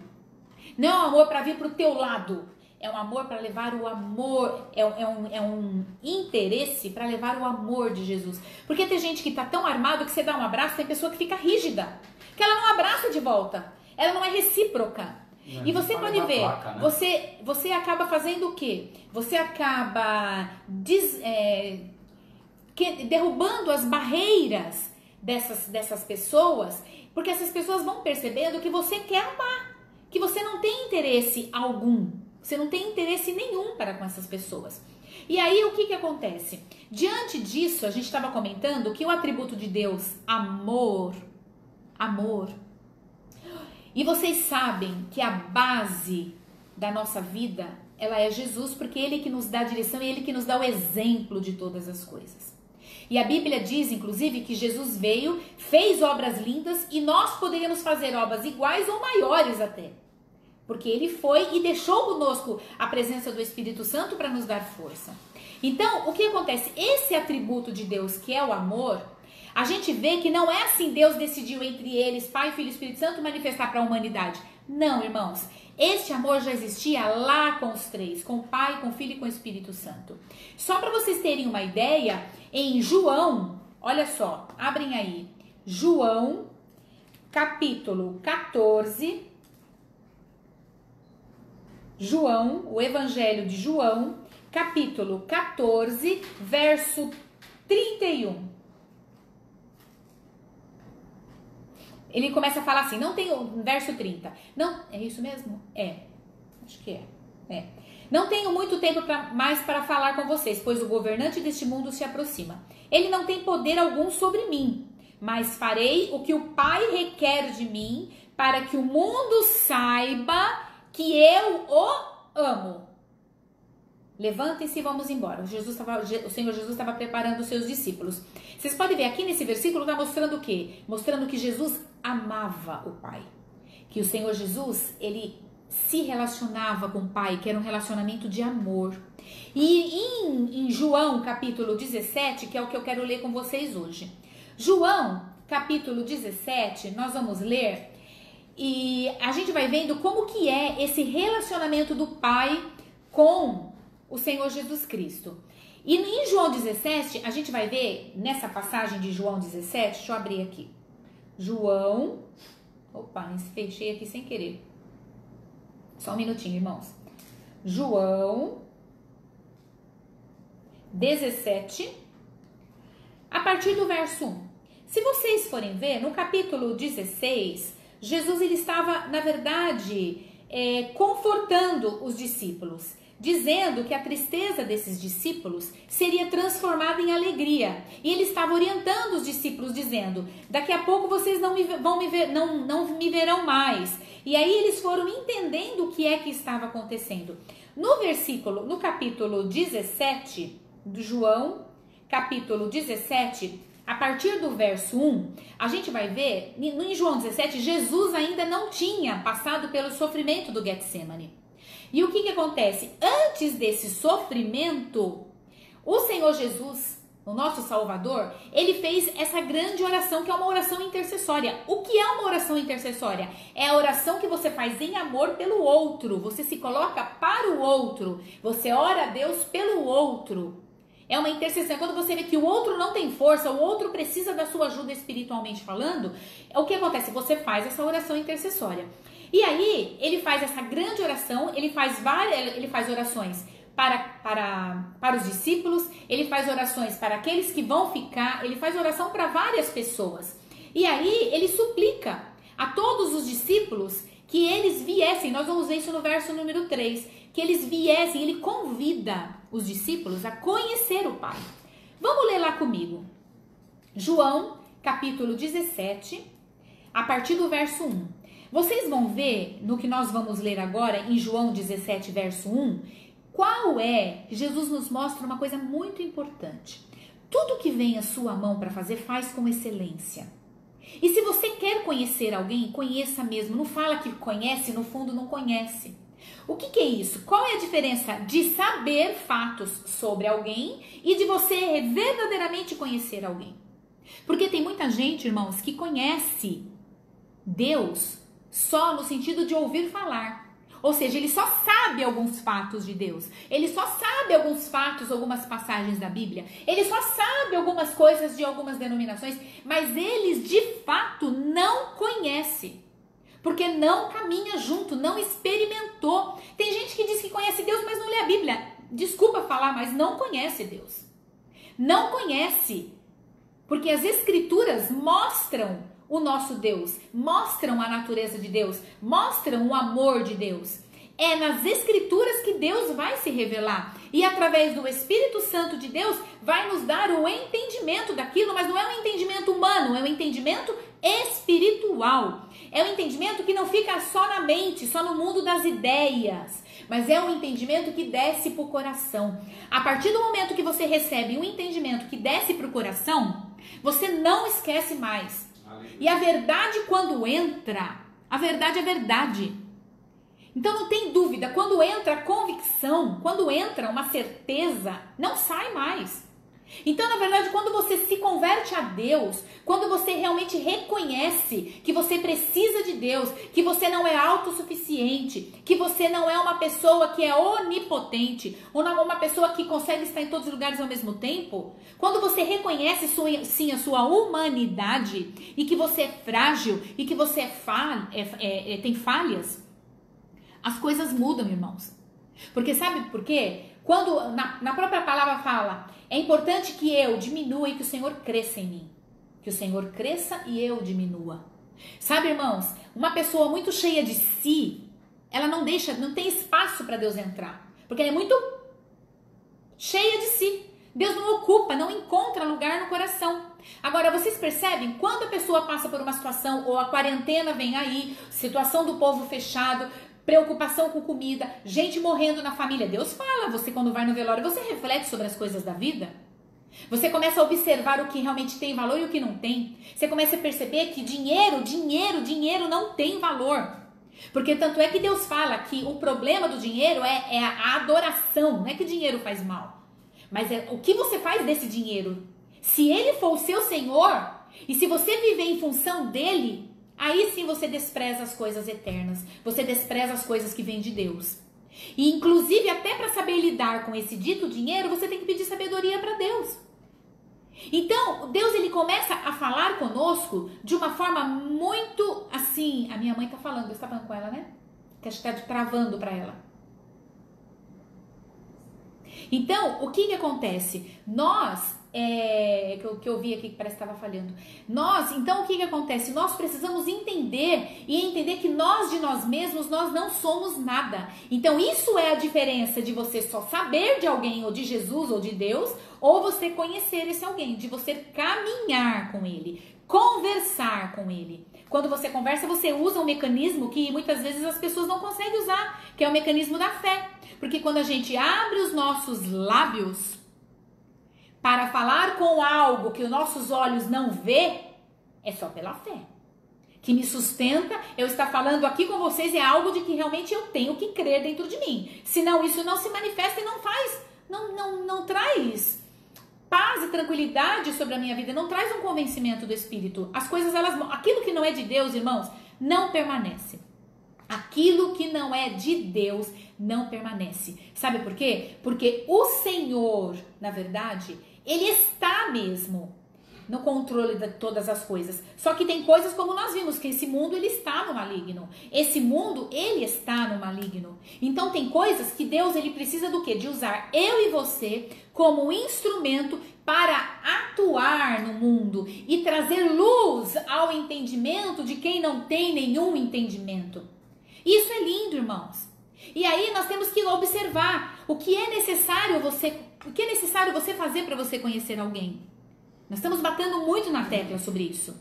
Não é um amor para vir para o teu lado. É um amor para levar o amor, é um interesse para levar o amor de Jesus. Porque tem gente que está tão armado que você dá um abraço, tem pessoa que fica rígida, que ela não abraça de volta, ela não é recíproca. E você pode ver, placa, né? você acaba fazendo o quê? Você acaba derrubando as barreiras dessas pessoas, porque essas pessoas vão percebendo que você quer amar, que você não tem interesse algum, você não tem interesse nenhum para com essas pessoas. E aí o que acontece? Diante disso, a gente estava comentando que o atributo de Deus, amor, e vocês sabem que a base da nossa vida, ela é Jesus, porque Ele que nos dá a direção e Ele que nos dá o exemplo de todas as coisas. E a Bíblia diz, inclusive, que Jesus veio, fez obras lindas e nós poderíamos fazer obras iguais ou maiores até. Porque Ele foi e deixou conosco a presença do Espírito Santo para nos dar força. Então, o que acontece? Esse atributo de Deus, que é o amor, a gente vê que não é assim, Deus decidiu entre eles, Pai, Filho e Espírito Santo, manifestar para a humanidade. Não, irmãos. Este amor já existia lá com os três, com o Pai, com o Filho e com o Espírito Santo. Só para vocês terem uma ideia, em João, olha só, abrem aí, João, capítulo 14, João, o Evangelho de João, capítulo 14, verso 31. Ele começa a falar assim, não tem o verso 30. Não, é isso mesmo? Acho que é. Não tenho muito tempo mais para falar com vocês, pois o governante deste mundo se aproxima. Ele não tem poder algum sobre mim, mas farei o que o Pai requer de mim, para que o mundo saiba que eu o amo. Levantem-se e vamos embora. O Senhor Jesus estava preparando os seus discípulos. Vocês podem ver aqui nesse versículo, está mostrando o quê? Mostrando que Jesus amava o Pai. Que o Senhor Jesus, ele se relacionava com o Pai, que era um relacionamento de amor. E em João, capítulo 17, que é o que eu quero ler com vocês hoje. João, capítulo 17, nós vamos ler e a gente vai vendo como que é esse relacionamento do Pai com o Senhor Jesus Cristo. E em João 17, a gente vai ver, nessa passagem de João 17, deixa eu abrir aqui. João, fechei aqui sem querer. Só um minutinho, irmãos. João 17, a partir do verso 1. Se vocês forem ver, no capítulo 16, Jesus ele estava, na verdade, confortando os discípulos, dizendo que a tristeza desses discípulos seria transformada em alegria. E ele estava orientando os discípulos, dizendo, daqui a pouco vocês não me verão mais. E aí eles foram entendendo o que é que estava acontecendo. No capítulo 17 do João, capítulo 17, a partir do verso 1, a gente vai ver, em João 17, Jesus ainda não tinha passado pelo sofrimento do Getsemane. E o que acontece? Antes desse sofrimento, o Senhor Jesus, o nosso Salvador, ele fez essa grande oração, que é uma oração intercessória. O que é uma oração intercessória? É a oração que você faz em amor pelo outro. Você se coloca para o outro. Você ora a Deus pelo outro. É uma intercessão. Quando você vê que o outro não tem força, o outro precisa da sua ajuda espiritualmente falando, o que acontece? Você faz essa oração intercessória. E aí, ele faz essa grande oração, ele faz orações para os discípulos, ele faz orações para aqueles que vão ficar, ele faz oração para várias pessoas. E aí, ele suplica a todos os discípulos que eles viessem, nós vamos ver isso no verso número 3, que eles viessem, ele convida os discípulos a conhecer o Pai. Vamos ler lá comigo. João, capítulo 17, a partir do verso 1. Vocês vão ver, no que nós vamos ler agora, em João 17, verso 1, qual é, Jesus nos mostra uma coisa muito importante. Tudo que vem à sua mão para fazer, faz com excelência. E se você quer conhecer alguém, conheça mesmo. Não fala que conhece, no fundo não conhece. O que é isso? Qual é a diferença de saber fatos sobre alguém e de você verdadeiramente conhecer alguém? Porque tem muita gente, irmãos, que conhece Deus só no sentido de ouvir falar. Ou seja, ele só sabe alguns fatos de Deus. Ele só sabe alguns fatos, algumas passagens da Bíblia. Ele só sabe algumas coisas de algumas denominações, mas eles de fato não conhecem. porque não caminha junto, não experimentou. Tem gente que diz que conhece Deus, mas não lê a Bíblia. Desculpa falar, mas não conhece Deus. Não conhece, porque as Escrituras mostram o nosso Deus, mostram a natureza de Deus, mostram o amor de Deus. É nas Escrituras que Deus vai se revelar. E através do Espírito Santo de Deus vai nos dar o entendimento daquilo, mas não é um entendimento humano, é um entendimento espiritual. É um entendimento que não fica só na mente, só no mundo das ideias, mas é um entendimento que desce para o coração. A partir do momento que você recebe um entendimento que desce para o coração, você não esquece mais. E a verdade, quando entra, a verdade é verdade. Então não tem dúvida, quando entra a convicção, quando entra uma certeza, não sai mais. Então, na verdade, quando você se converte a Deus, quando você realmente reconhece que você precisa de Deus, que você não é autossuficiente, que você não é uma pessoa que é onipotente, ou não uma pessoa que consegue estar em todos os lugares ao mesmo tempo, quando você reconhece sim a sua humanidade, e que você é frágil, e que você tem falhas, as coisas mudam, irmãos. Porque sabe por quê? Quando na própria palavra fala, é importante que eu diminua e que o Senhor cresça em mim. Que o Senhor cresça e eu diminua. Sabe, irmãos, uma pessoa muito cheia de si, ela não tem espaço para Deus entrar. Porque ela é muito cheia de si. Deus não ocupa, não encontra lugar no coração. Agora, vocês percebem? Quando a pessoa passa por uma situação, ou a quarentena vem aí, situação do povo fechado, preocupação com comida, gente morrendo na família. Deus fala, você quando vai no velório, você reflete sobre as coisas da vida. Você começa a observar o que realmente tem valor e o que não tem. Você começa a perceber que dinheiro não tem valor. Porque tanto é que Deus fala que o problema do dinheiro é a adoração. Não é que dinheiro faz mal, mas é o que você faz desse dinheiro. Se ele for o seu Senhor, e se você viver em função dele, aí sim você despreza as coisas eternas. Você despreza as coisas que vêm de Deus. E inclusive até para saber lidar com esse dito dinheiro, você tem que pedir sabedoria para Deus. Então, Deus ele começa a falar conosco de uma forma muito assim. A minha mãe tá falando, você tá falando com ela, né? Que acho que tá travando para ela. Então, o que acontece? Nós, que eu vi aqui que parece que estava falhando. Então o que acontece? Nós precisamos entender que nós de nós mesmos, nós não somos nada. Então isso é a diferença de você só saber de alguém, ou de Jesus, ou de Deus, ou você conhecer esse alguém, de você caminhar com ele, conversar com ele. Quando você conversa, você usa um mecanismo que muitas vezes as pessoas não conseguem usar, que é o mecanismo da fé. Porque quando a gente abre os nossos lábios para falar com algo que os nossos olhos não vê, é só pela fé. Que me sustenta, eu estar falando aqui com vocês é algo de que realmente eu tenho que crer dentro de mim. Senão isso não se manifesta e não traz paz e tranquilidade sobre a minha vida, não traz um convencimento do Espírito. As coisas, aquilo que não é de Deus, irmãos, não permanece. Aquilo que não é de Deus não permanece. Sabe por quê? Porque o Senhor, na verdade, ele está mesmo no controle de todas as coisas. Só que tem coisas como nós vimos, que esse mundo ele está no maligno. Esse mundo ele está no maligno. Então tem coisas que Deus ele precisa do quê? De usar eu e você como instrumento para atuar no mundo e trazer luz ao entendimento de quem não tem nenhum entendimento. Isso é lindo, irmãos. E aí nós temos que observar o que é necessário você fazer para você conhecer alguém. Nós estamos batendo muito na tecla sobre isso.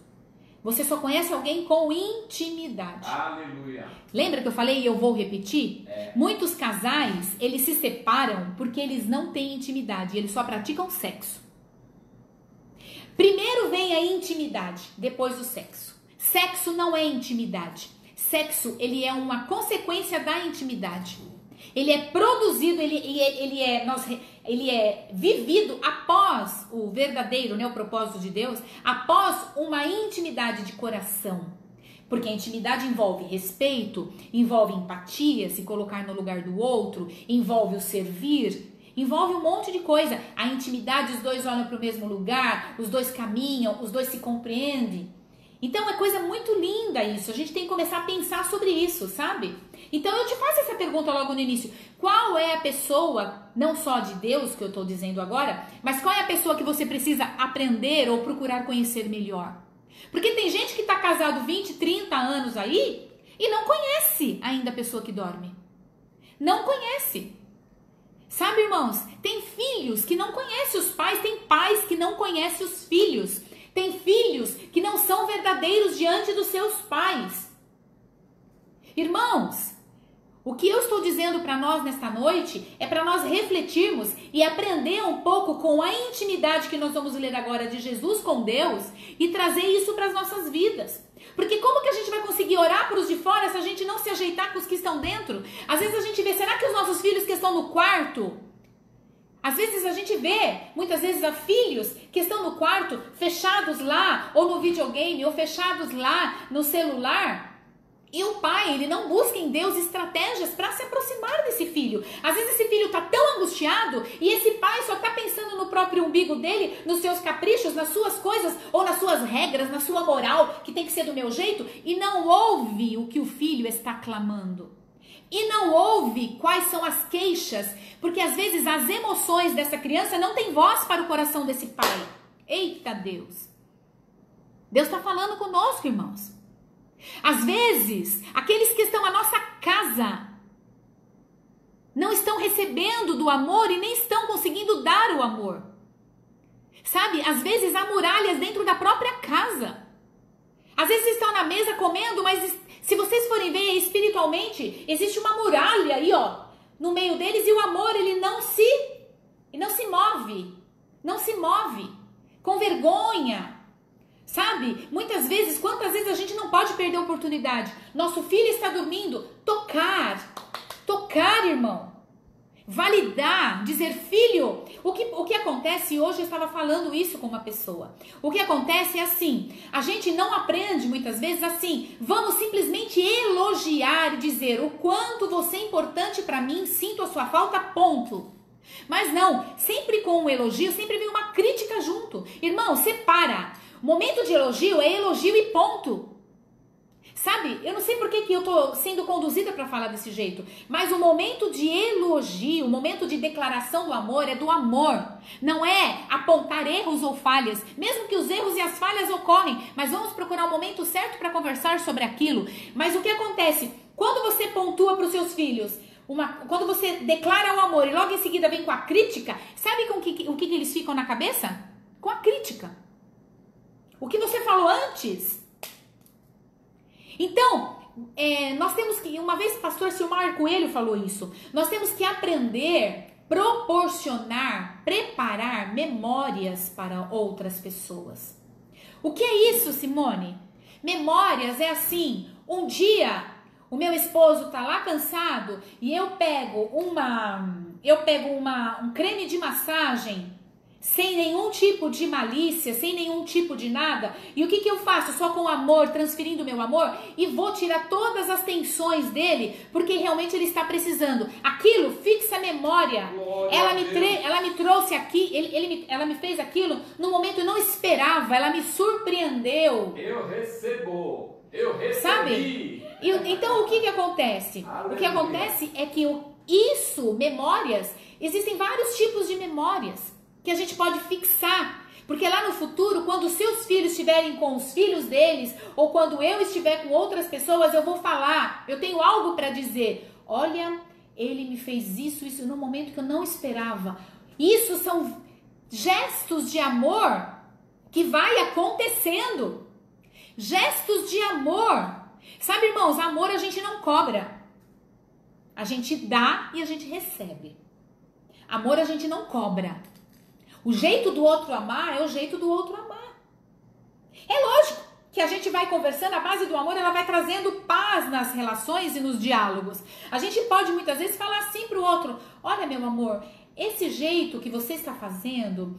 Você só conhece alguém com intimidade. Aleluia. Lembra que eu falei e eu vou repetir? Muitos casais, eles se separam porque eles não têm intimidade, eles só praticam sexo. Primeiro vem a intimidade, depois o sexo. Sexo não é intimidade. Sexo, ele é uma consequência da intimidade. Ele é produzido, ele é vivido após o verdadeiro, né, o propósito de Deus, após uma intimidade de coração. Porque a intimidade envolve respeito, envolve empatia, se colocar no lugar do outro, envolve o servir, envolve um monte de coisa. A intimidade, os dois olham para o mesmo lugar, os dois caminham, os dois se compreendem. Então é coisa muito linda isso, a gente tem que começar a pensar sobre isso, sabe? Então eu te faço essa pergunta logo no início, qual é a pessoa, não só de Deus que eu estou dizendo agora, mas qual é a pessoa que você precisa aprender ou procurar conhecer melhor? Porque tem gente que está casado 20, 30 anos aí e não conhece ainda a pessoa que dorme. Não conhece. Sabe, irmãos, tem filhos que não conhecem os pais, tem pais que não conhecem os filhos. Tem filhos que não são verdadeiros diante dos seus pais. Irmãos, o que eu estou dizendo para nós nesta noite é para nós refletirmos e aprender um pouco com a intimidade que nós vamos ler agora de Jesus com Deus e trazer isso para as nossas vidas. Porque como que a gente vai conseguir orar para os de fora se a gente não se ajeitar com os que estão dentro? Às vezes a gente vê, será que os nossos filhos que estão no quarto... Às vezes a gente vê, muitas vezes, há filhos que estão no quarto, fechados lá, ou no videogame, ou fechados lá no celular. E o pai, ele não busca em Deus estratégias para se aproximar desse filho. Às vezes esse filho está tão angustiado e esse pai só está pensando no próprio umbigo dele, nos seus caprichos, nas suas coisas, ou nas suas regras, na sua moral, que tem que ser do meu jeito, e não ouve o que o filho está clamando. E não ouve quais são as queixas, porque às vezes as emoções dessa criança não têm voz para o coração desse pai. Eita Deus! Deus está falando conosco, irmãos. Às vezes, aqueles que estão na nossa casa não estão recebendo do amor e nem estão conseguindo dar o amor. Sabe, às vezes há muralhas dentro da própria casa. Às vezes estão na mesa comendo, mas... Se vocês forem ver espiritualmente, existe uma muralha aí, ó, no meio deles, e o amor, ele não se move, com vergonha, sabe? Muitas vezes, quantas vezes a gente não pode perder a oportunidade? Nosso filho está dormindo, tocar, irmão. Validar, dizer, filho, o que acontece hoje, eu estava falando isso com uma pessoa, o que acontece é assim, a gente não aprende muitas vezes assim, vamos simplesmente elogiar e dizer o quanto você é importante para mim, sinto a sua falta, ponto. Mas não, sempre com um elogio, sempre vem uma crítica junto. Irmão, separa, momento de elogio é elogio e ponto. Sabe, eu não sei por que eu tô sendo conduzida para falar desse jeito, mas o momento de elogio, o momento de declaração do amor é do amor. Não é apontar erros ou falhas, mesmo que os erros e as falhas ocorrem, mas vamos procurar o momento certo para conversar sobre aquilo. Mas o que acontece? Quando você pontua para os seus filhos, quando você declara o amor e logo em seguida vem com a crítica, sabe com o que eles ficam na cabeça? Com a crítica. O que você falou antes... Então, nós temos que, uma vez o pastor Silmar Coelho falou isso, nós temos que aprender, proporcionar, preparar memórias para outras pessoas. O que é isso, Simone? Memórias é assim, um dia o meu esposo tá lá cansado e eu pego um creme de massagem, sem nenhum tipo de malícia, sem nenhum tipo de nada. E o que eu faço? Só com amor, transferindo meu amor, e vou tirar todas as tensões dele, porque realmente ele está precisando. Aquilo fixa a memória. Ela me trouxe aqui, ela me fez aquilo no momento que eu não esperava, ela me surpreendeu. Eu recebi. Sabe? Então o que acontece? Aleluia. O que acontece é que memórias, existem vários tipos de memórias que a gente pode fixar, porque lá no futuro, quando os seus filhos estiverem com os filhos deles, ou quando eu estiver com outras pessoas, eu vou falar, eu tenho algo para dizer, olha, ele me fez isso no momento que eu não esperava. Isso são gestos de amor que vai acontecendo, gestos de amor. Sabe, irmãos, amor a gente não cobra, a gente dá e a gente recebe. Amor a gente não cobra. O jeito do outro amar é o jeito do outro amar. É lógico que a gente vai conversando, a base do amor, ela vai trazendo paz nas relações e nos diálogos. A gente pode muitas vezes falar assim pro outro, olha meu amor, esse jeito que você está fazendo,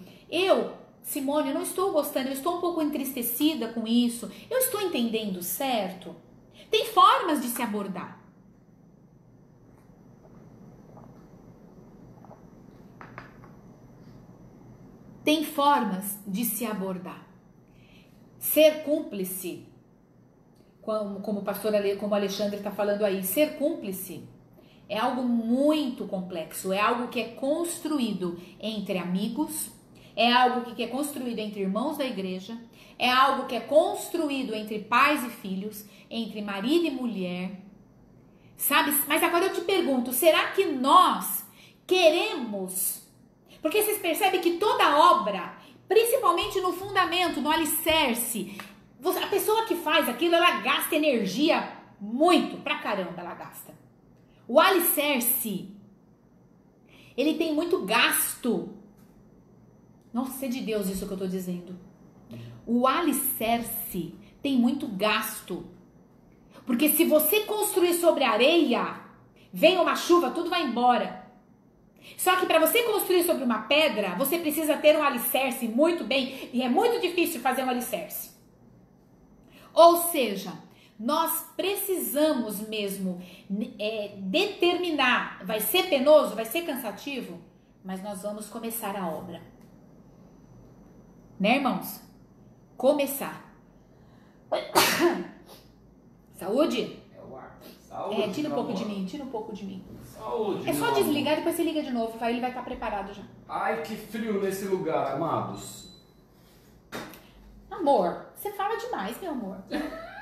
Simone, eu não estou gostando, eu estou um pouco entristecida com isso, eu estou entendendo certo? Tem formas de se abordar. Tem formas de se abordar. Ser cúmplice como como o Alexandre está falando aí, ser cúmplice é algo muito complexo, é algo que é construído entre amigos, é algo que é construído entre irmãos da igreja, é algo que é construído entre pais e filhos, entre marido e mulher, sabe? Mas agora eu te pergunto, será que nós queremos? Porque vocês percebem que toda obra, principalmente no fundamento, no alicerce, a pessoa que faz aquilo, ela gasta energia muito, pra caramba ela gasta. O alicerce, ele tem muito gasto. Nossa, é de Deus isso que eu tô dizendo. O alicerce tem muito gasto. Porque se você construir sobre areia, vem uma chuva, tudo vai embora. Só que para você construir sobre uma pedra, você precisa ter um alicerce muito bem, e é muito difícil fazer um alicerce. Ou seja, nós precisamos mesmo determinar, vai ser penoso, vai ser cansativo, mas nós vamos começar a obra. Né, irmãos? Começar. Saúde? Saúde, tira um pouco de mim, tira um pouco de mim. Saúde. É só desligar, depois você liga de novo, aí ele vai estar preparado já. Ai, que frio nesse lugar, amados. Amor, você fala demais, meu amor.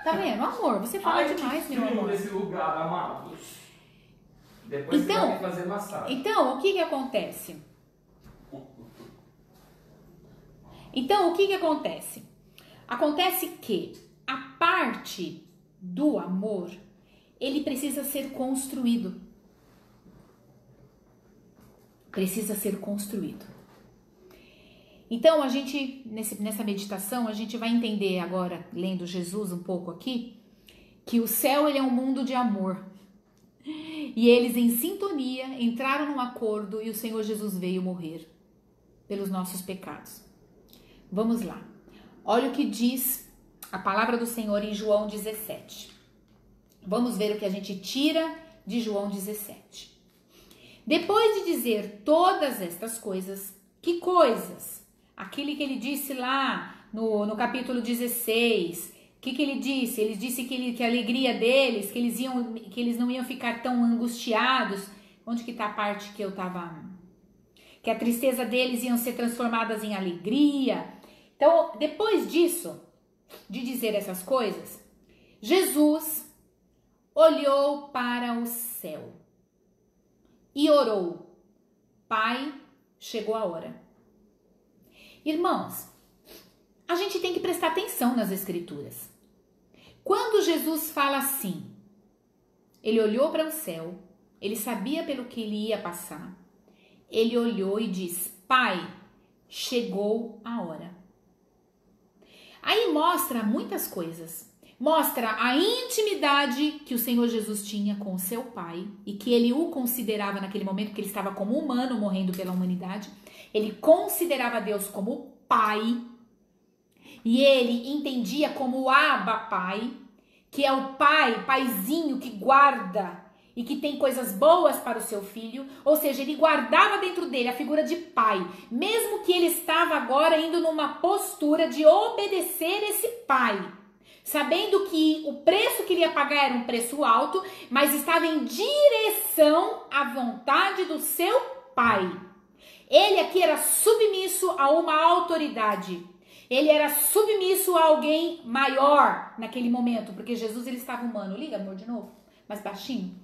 Tá vendo? Amor, você fala demais, meu amor. Nesse lugar, amados. Depois você vai fazer massagem. Então, o que acontece? Acontece que a parte do amor, ele precisa ser construído. Precisa ser construído. Então, a gente, nessa meditação, a gente vai entender agora, lendo Jesus um pouco aqui, que o céu ele é um mundo de amor. E eles, em sintonia, entraram num acordo e o Senhor Jesus veio morrer pelos nossos pecados. Vamos lá. Olha o que diz a palavra do Senhor em João 17. Vamos ver o que a gente tira de João 17. Depois de dizer todas estas coisas, que coisas? Aquilo que ele disse lá no capítulo 16. O que ele disse? Ele disse que a alegria deles, que eles não iam ficar tão angustiados. Onde que está a parte que eu estava? Que a tristeza deles iam ser transformadas em alegria. Então, depois disso, de dizer essas coisas, Jesus olhou para o céu e orou: Pai, chegou a hora. Irmãos, a gente tem que prestar atenção nas escrituras. Quando Jesus fala assim, ele olhou para o céu, ele sabia pelo que ele ia passar, ele olhou e diz: Pai, chegou a hora. Aí mostra muitas coisas. Mostra a intimidade que o Senhor Jesus tinha com o seu Pai e que ele o considerava naquele momento, porque ele estava como humano morrendo pela humanidade. Ele considerava Deus como Pai e ele entendia como o Abba Pai, que é o Pai, Paizinho que guarda e que tem coisas boas para o seu filho. Ou seja, ele guardava dentro dele a figura de pai, mesmo que ele estava agora indo numa postura de obedecer esse pai, sabendo que o preço que ele ia pagar era um preço alto, mas estava em direção à vontade do seu pai. Ele aqui era submisso a uma autoridade. Ele era submisso a alguém maior naquele momento, porque Jesus ele estava humano. Liga, amor, de novo, mais baixinho.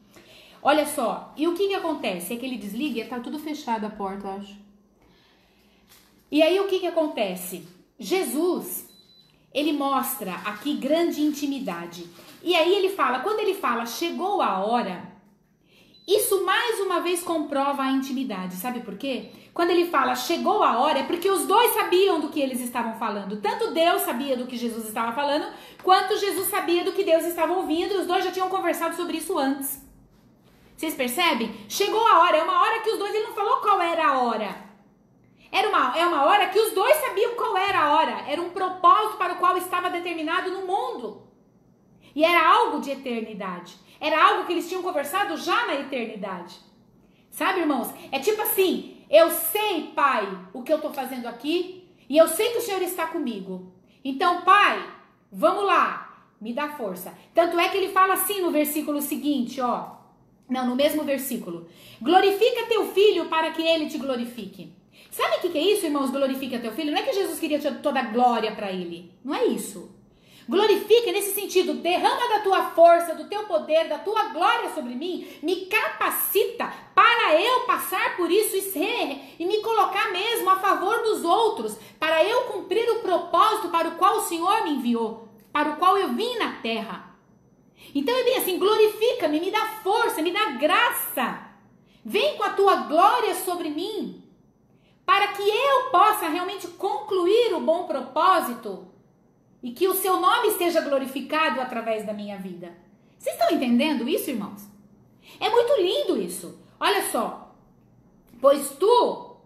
Olha só, e o que acontece? É que ele desliga e tá tudo fechado a porta, eu acho. E aí o que acontece? Jesus, ele mostra aqui grande intimidade. E aí ele fala, quando ele fala chegou a hora, isso mais uma vez comprova a intimidade. Sabe por quê? Quando ele fala chegou a hora, é porque os dois sabiam do que eles estavam falando. Tanto Deus sabia do que Jesus estava falando, quanto Jesus sabia do que Deus estava ouvindo. Os dois já tinham conversado sobre isso antes. Vocês percebem? Chegou a hora, é uma hora que os dois, ele não falou qual era a hora. É uma hora que os dois sabiam qual era a hora. Era um propósito para o qual estava determinado no mundo. E era algo de eternidade. Era algo que eles tinham conversado já na eternidade. Sabe, irmãos? É tipo assim, eu sei, Pai, o que eu estou fazendo aqui. E eu sei que o Senhor está comigo. Então, Pai, vamos lá. me dá força. Tanto é que ele fala assim no versículo seguinte, ó. Não, no mesmo versículo. Glorifica teu filho para que ele te glorifique. Sabe o que é isso, irmãos? Glorifica teu filho. Não é que Jesus queria toda a glória para ele. Não é isso. Glorifica nesse sentido. Derrama da tua força, do teu poder, da tua glória sobre mim. Me capacita para eu passar por isso e me colocar mesmo a favor dos outros. Para eu cumprir o propósito para o qual o Senhor me enviou. Para o qual eu vim na terra. Então é bem assim, glorifica-me, me dá força, me dá graça. Vem com a tua glória sobre mim, para que eu possa realmente concluir o bom propósito e que o seu nome seja glorificado através da minha vida. Vocês estão entendendo isso, irmãos? É muito lindo isso. Olha só. Pois tu,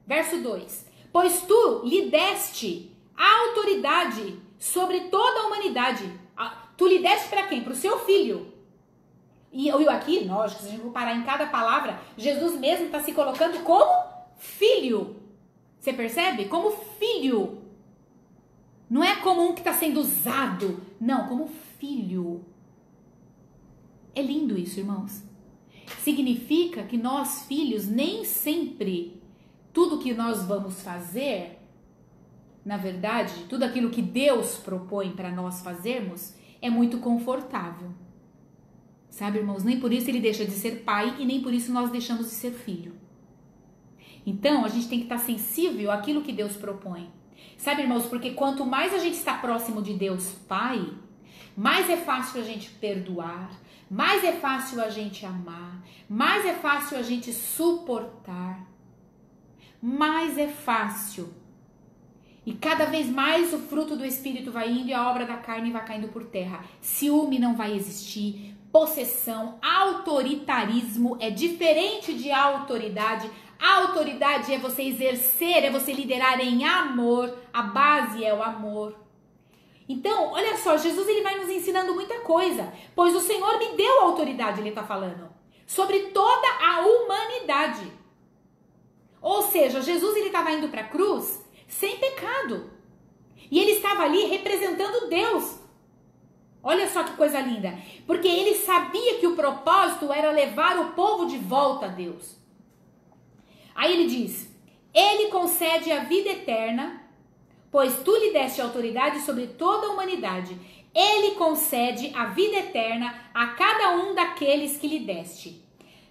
verso 2, pois tu lhe deste a autoridade sobre toda a humanidade. Tu lhe deste para quem? Para o seu filho. E eu aqui, lógico, se a gente for parar em cada palavra, Jesus mesmo está se colocando como filho. Você percebe? Como filho. Não é como um que está sendo usado. Não, como filho. É lindo isso, irmãos. Significa que nós, filhos, nem sempre tudo que nós vamos fazer, na verdade, tudo aquilo que Deus propõe para nós fazermos, é muito confortável. Sabe, irmãos? Nem por isso ele deixa de ser pai e nem por isso nós deixamos de ser filho. Então, a gente tem que estar sensível àquilo que Deus propõe. Sabe, irmãos? Porque quanto mais a gente está próximo de Deus Pai, mais é fácil a gente perdoar, mais é fácil a gente amar, mais é fácil a gente suportar, mais é fácil. E cada vez mais o fruto do Espírito vai indo e a obra da carne vai caindo por terra. Ciúme não vai existir, possessão, autoritarismo é diferente de autoridade. A autoridade é você exercer, é você liderar em amor, a base é o amor. Então, olha só, Jesus ele vai nos ensinando muita coisa, pois o Senhor me deu autoridade, ele está falando, sobre toda a humanidade. Ou seja, Jesus ele estava indo para a cruz sem pecado. E ele estava ali representando Deus. Olha só que coisa linda. Porque ele sabia que o propósito era levar o povo de volta a Deus. Aí ele diz, ele concede a vida eterna, pois tu lhe deste autoridade sobre toda a humanidade. Ele concede a vida eterna a cada um daqueles que lhe deste.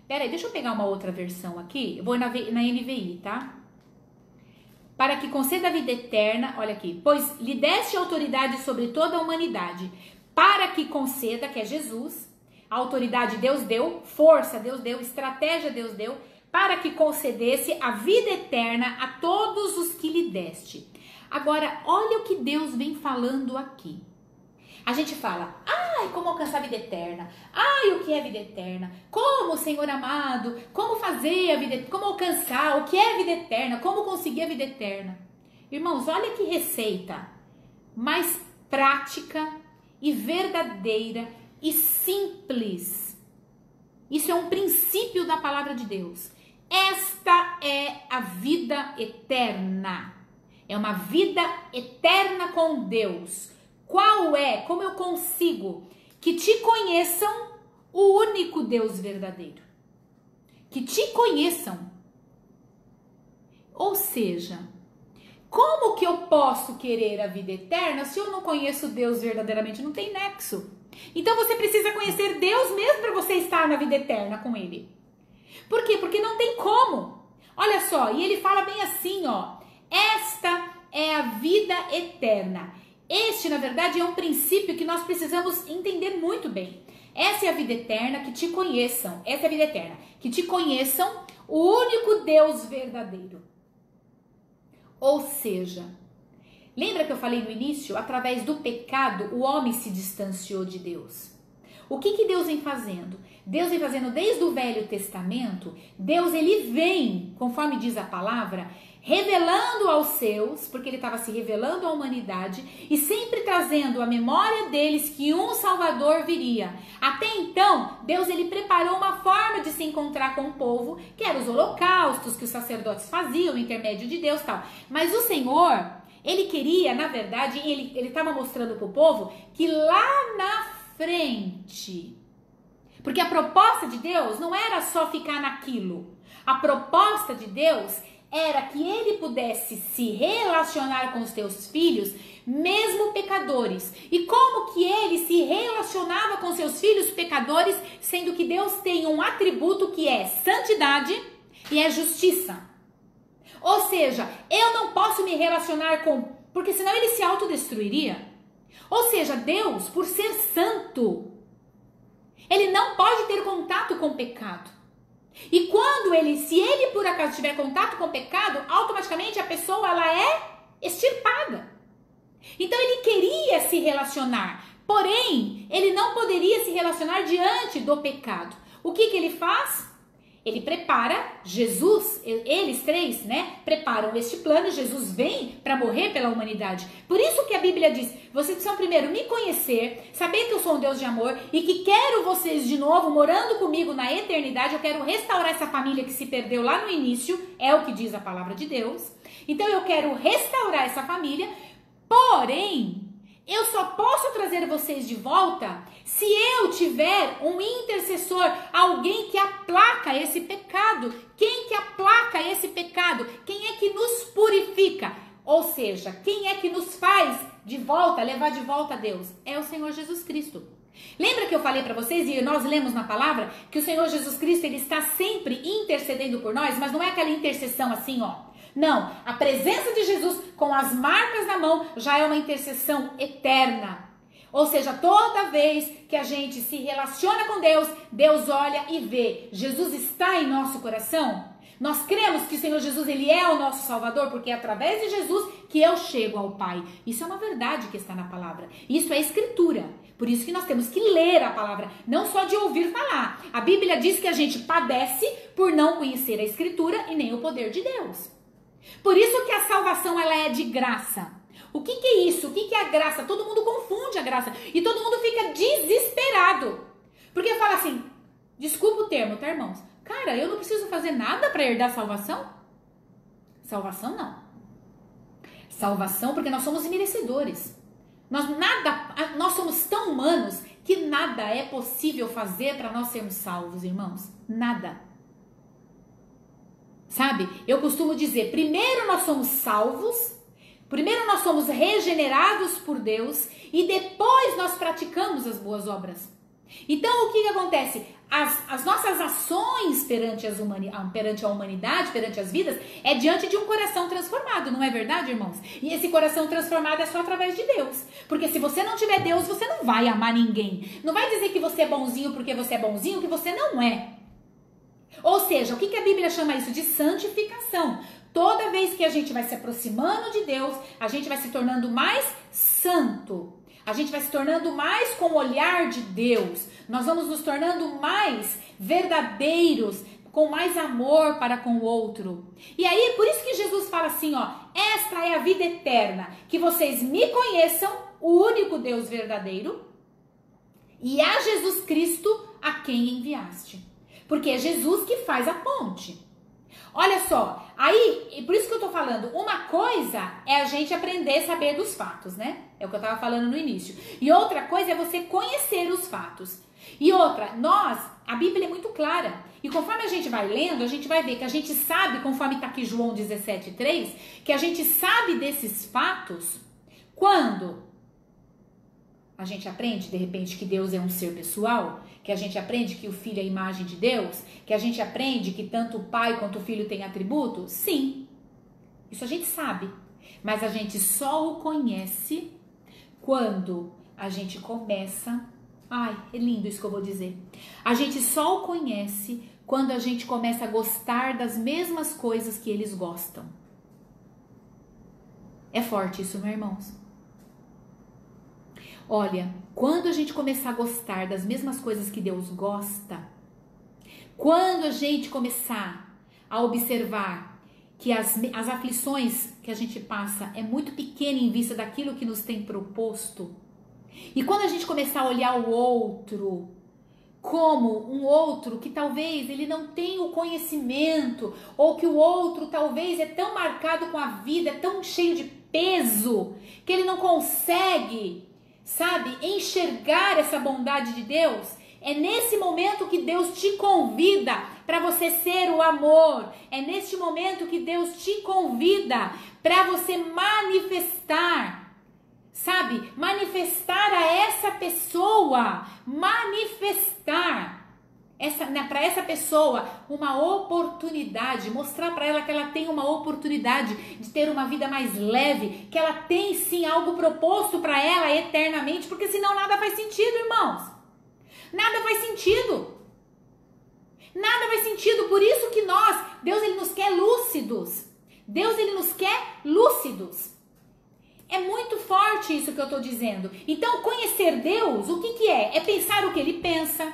Peraí, deixa eu pegar uma outra versão aqui. Eu vou na NVI, tá? Para que conceda a vida eterna, olha aqui, pois lhe deste autoridade sobre toda a humanidade, para que conceda, que é Jesus, a autoridade Deus deu, força Deus deu, estratégia Deus deu, para que concedesse a vida eterna a todos os que lhe deste. Agora, olha o que Deus vem falando aqui. A gente fala, como alcançar a vida eterna? O que é vida eterna? Como, Senhor amado? Como fazer a vida eterna? Como alcançar? O que é a vida eterna? Como conseguir a vida eterna? Irmãos, olha que receita mais prática e verdadeira e simples. Isso é um princípio da palavra de Deus. Esta é a vida eterna. É uma vida eterna com Deus. Qual é? Como eu consigo? Que te conheçam o único Deus verdadeiro. Que te conheçam. Ou seja, como que eu posso querer a vida eterna se eu não conheço Deus verdadeiramente? Não tem nexo. Então você precisa conhecer Deus mesmo para você estar na vida eterna com Ele. Por quê? Porque não tem como. Olha só, e ele fala bem assim, ó. Esta é a vida eterna. Este, na verdade, é um princípio que nós precisamos entender muito bem. Essa é a vida eterna, que te conheçam. Essa é a vida eterna, que te conheçam o único Deus verdadeiro. Ou seja, lembra que eu falei no início? Através do pecado, o homem se distanciou de Deus. O que Deus vem fazendo? Deus vem fazendo desde o Velho Testamento. Deus, ele vem, conforme diz a palavra, revelando aos seus, porque ele estava se revelando à humanidade e sempre trazendo a memória deles que um Salvador viria. Até então, Deus ele preparou uma forma de se encontrar com o povo, que eram os holocaustos que os sacerdotes faziam, o intermédio de Deus e tal. Mas o Senhor, Ele queria, na verdade, ele estava mostrando para o povo que lá na frente, porque a proposta de Deus não era só ficar naquilo. A proposta de Deus era que ele pudesse se relacionar com os teus filhos, mesmo pecadores. E como que ele se relacionava com seus filhos pecadores, sendo que Deus tem um atributo que é santidade e é justiça. Ou seja, eu não posso me relacionar com... porque senão ele se autodestruiria. Ou seja, Deus, por ser santo, ele não pode ter contato com o pecado. E quando se ele por acaso tiver contato com o pecado, automaticamente a pessoa ela é extirpada. Então ele queria se relacionar, porém ele não poderia se relacionar diante do pecado. O que ele faz? Ele prepara Jesus, eles três, né, preparam este plano. Jesus vem para morrer pela humanidade. Por isso que a Bíblia diz, vocês precisam primeiro me conhecer, saber que eu sou um Deus de amor e que quero vocês de novo morando comigo na eternidade. Eu quero restaurar essa família que se perdeu lá no início, é o que diz a palavra de Deus. Então eu quero restaurar essa família, porém... eu só posso trazer vocês de volta se eu tiver um intercessor, alguém que aplaca esse pecado. Quem que aplaca esse pecado? Quem é que nos purifica? Ou seja, quem é que nos faz de volta, levar de volta a Deus? É o Senhor Jesus Cristo. Lembra que eu falei para vocês e nós lemos na palavra que o Senhor Jesus Cristo ele está sempre intercedendo por nós, mas não é aquela intercessão assim, ó. Não, a presença de Jesus com as marcas na mão já é uma intercessão eterna. Ou seja, toda vez que a gente se relaciona com Deus, Deus olha e vê, Jesus está em nosso coração. Nós cremos que o Senhor Jesus ele é o nosso Salvador, porque é através de Jesus que eu chego ao Pai. Isso é uma verdade que está na palavra. Isso é escritura. Por isso que nós temos que ler a palavra, não só de ouvir falar. A Bíblia diz que a gente padece por não conhecer a escritura e nem o poder de Deus. Por isso que a salvação ela é de graça. O que é isso? O que é a graça? Todo mundo confunde a graça e todo mundo fica desesperado. Porque fala assim, desculpa o termo, tá, irmãos? Cara, eu não preciso fazer nada para herdar salvação? Salvação não. Salvação porque nós somos merecedores. Nós somos tão humanos que nada é possível fazer para nós sermos salvos, irmãos. Nada. Sabe? Eu costumo dizer, primeiro nós somos salvos, primeiro nós somos regenerados por Deus e depois nós praticamos as boas obras. Então o que acontece? As nossas ações perante a humanidade, perante as vidas, é diante de um coração transformado, não é verdade, irmãos? E esse coração transformado é só através de Deus. Porque se você não tiver Deus, você não vai amar ninguém. Não vai dizer que você é bonzinho porque você é bonzinho, que você não é. Ou seja, o que a Bíblia chama isso? De santificação. Toda vez que a gente vai se aproximando de Deus, a gente vai se tornando mais santo. A gente vai se tornando mais com o olhar de Deus. Nós vamos nos tornando mais verdadeiros, com mais amor para com o outro. E aí, por isso que Jesus fala assim, ó, esta é a vida eterna, que vocês me conheçam, o único Deus verdadeiro, e a Jesus Cristo a quem enviaste. Porque é Jesus que faz a ponte. Olha só, aí, por isso que eu tô falando, uma coisa é a gente aprender a saber dos fatos, né? É o que eu tava falando no início. E outra coisa é você conhecer os fatos. E outra, a Bíblia é muito clara. E conforme a gente vai lendo, a gente vai ver que a gente sabe, conforme está aqui João 17:3, que a gente sabe desses fatos quando a gente aprende, de repente, que Deus é um ser pessoal, que a gente aprende que o Filho é a imagem de Deus, que a gente aprende que tanto o Pai quanto o Filho têm atributo? Sim, isso a gente sabe. Mas a gente só o conhece quando a gente começa... Ai, é lindo isso que eu vou dizer. A gente só o conhece quando a gente começa a gostar das mesmas coisas que eles gostam. É forte isso, meus irmãos? Olha, quando a gente começar a gostar das mesmas coisas que Deus gosta, quando a gente começar a observar que as aflições que a gente passa é muito pequena em vista daquilo que nos tem proposto, e quando a gente começar a olhar o outro como um outro que talvez ele não tenha o conhecimento, ou que o outro talvez é tão marcado com a vida, é tão cheio de peso, que ele não consegue, sabe, enxergar essa bondade de Deus, é nesse momento que Deus te convida para você ser o amor. É neste momento que Deus te convida para você manifestar, sabe, manifestar a essa pessoa, manifestar para essa pessoa uma oportunidade, mostrar para ela que ela tem uma oportunidade de ter uma vida mais leve, que ela tem sim algo proposto para ela eternamente, porque senão nada faz sentido, irmãos. Nada faz sentido. Nada faz sentido. Por isso que Deus ele nos quer lúcidos. Deus ele nos quer lúcidos. É muito forte isso que eu estou dizendo. Então, conhecer Deus, o que é? É pensar o que ele pensa,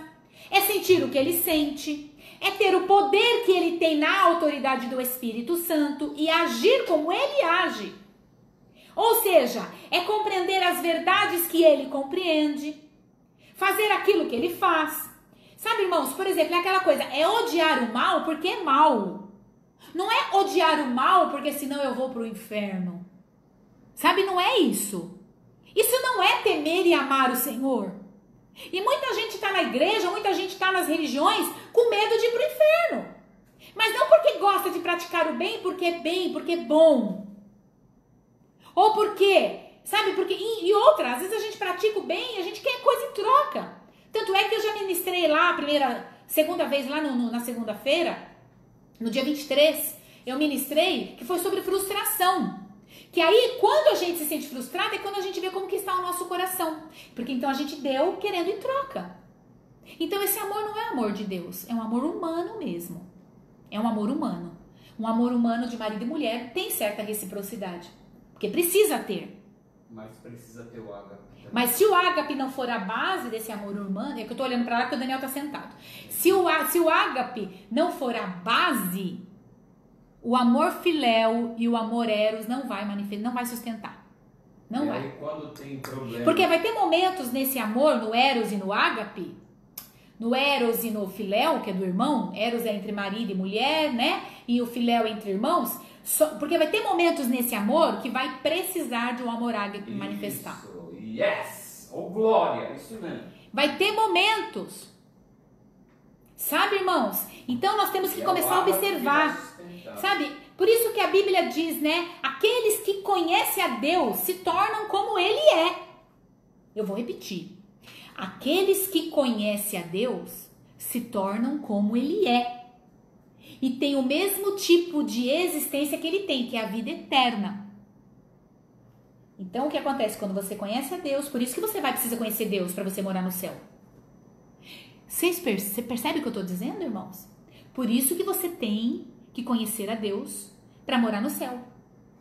é sentir o que ele sente, é ter o poder que ele tem na autoridade do Espírito Santo e agir como ele age. Ou seja, é compreender as verdades que ele compreende, fazer aquilo que ele faz. Sabe, irmãos, por exemplo, é aquela coisa, é odiar o mal porque é mal. Não é odiar o mal porque senão eu vou para o inferno. Sabe, não é isso. Isso não é temer e amar o Senhor. E muita gente está na igreja, muita gente está nas religiões com medo de ir para o inferno. Mas não porque gosta de praticar o bem, porque é bom. Ou porque, sabe, e outra, às vezes a gente pratica o bem e a gente quer coisa em troca. Tanto é que eu já ministrei lá, segunda vez lá na segunda-feira, no dia 23, eu ministrei que foi sobre frustração. Que aí, quando a gente se sente frustrado, é quando a gente vê como que está o nosso coração. Porque então a gente deu querendo em troca. Então esse amor não é amor de Deus, é um amor humano mesmo. É um amor humano. Um amor humano de marido e mulher tem certa reciprocidade. Porque precisa ter. Mas precisa ter o ágape. Mas se o ágape não for a base desse amor humano, é que eu tô olhando para lá porque o Daniel tá sentado. Se o ágape não for a base, o amor filéu e o amor eros não vai manifestar, não vai sustentar. Não vai. Aí quando tem problema... Porque vai ter momentos nesse amor, no eros e no ágape, no eros e no filéu, que é do irmão, eros é entre marido e mulher, né? E o filéu é entre irmãos, porque vai ter momentos nesse amor que vai precisar de um amor ágape manifestar. Yes! Oh, glória! Isso mesmo. Vai ter momentos. Sabe, irmãos? Então nós temos que começar a observar. Sabe? Por isso que a Bíblia diz, né? Aqueles que conhecem a Deus se tornam como Ele é. Eu vou repetir. Aqueles que conhecem a Deus se tornam como Ele é. E tem o mesmo tipo de existência que Ele tem, que é a vida eterna. Então, o que acontece quando você conhece a Deus? Por isso que você precisa conhecer Deus para você morar no céu. Você percebe o que eu estou dizendo, irmãos? Por isso que você tem que conhecer a Deus para morar no céu.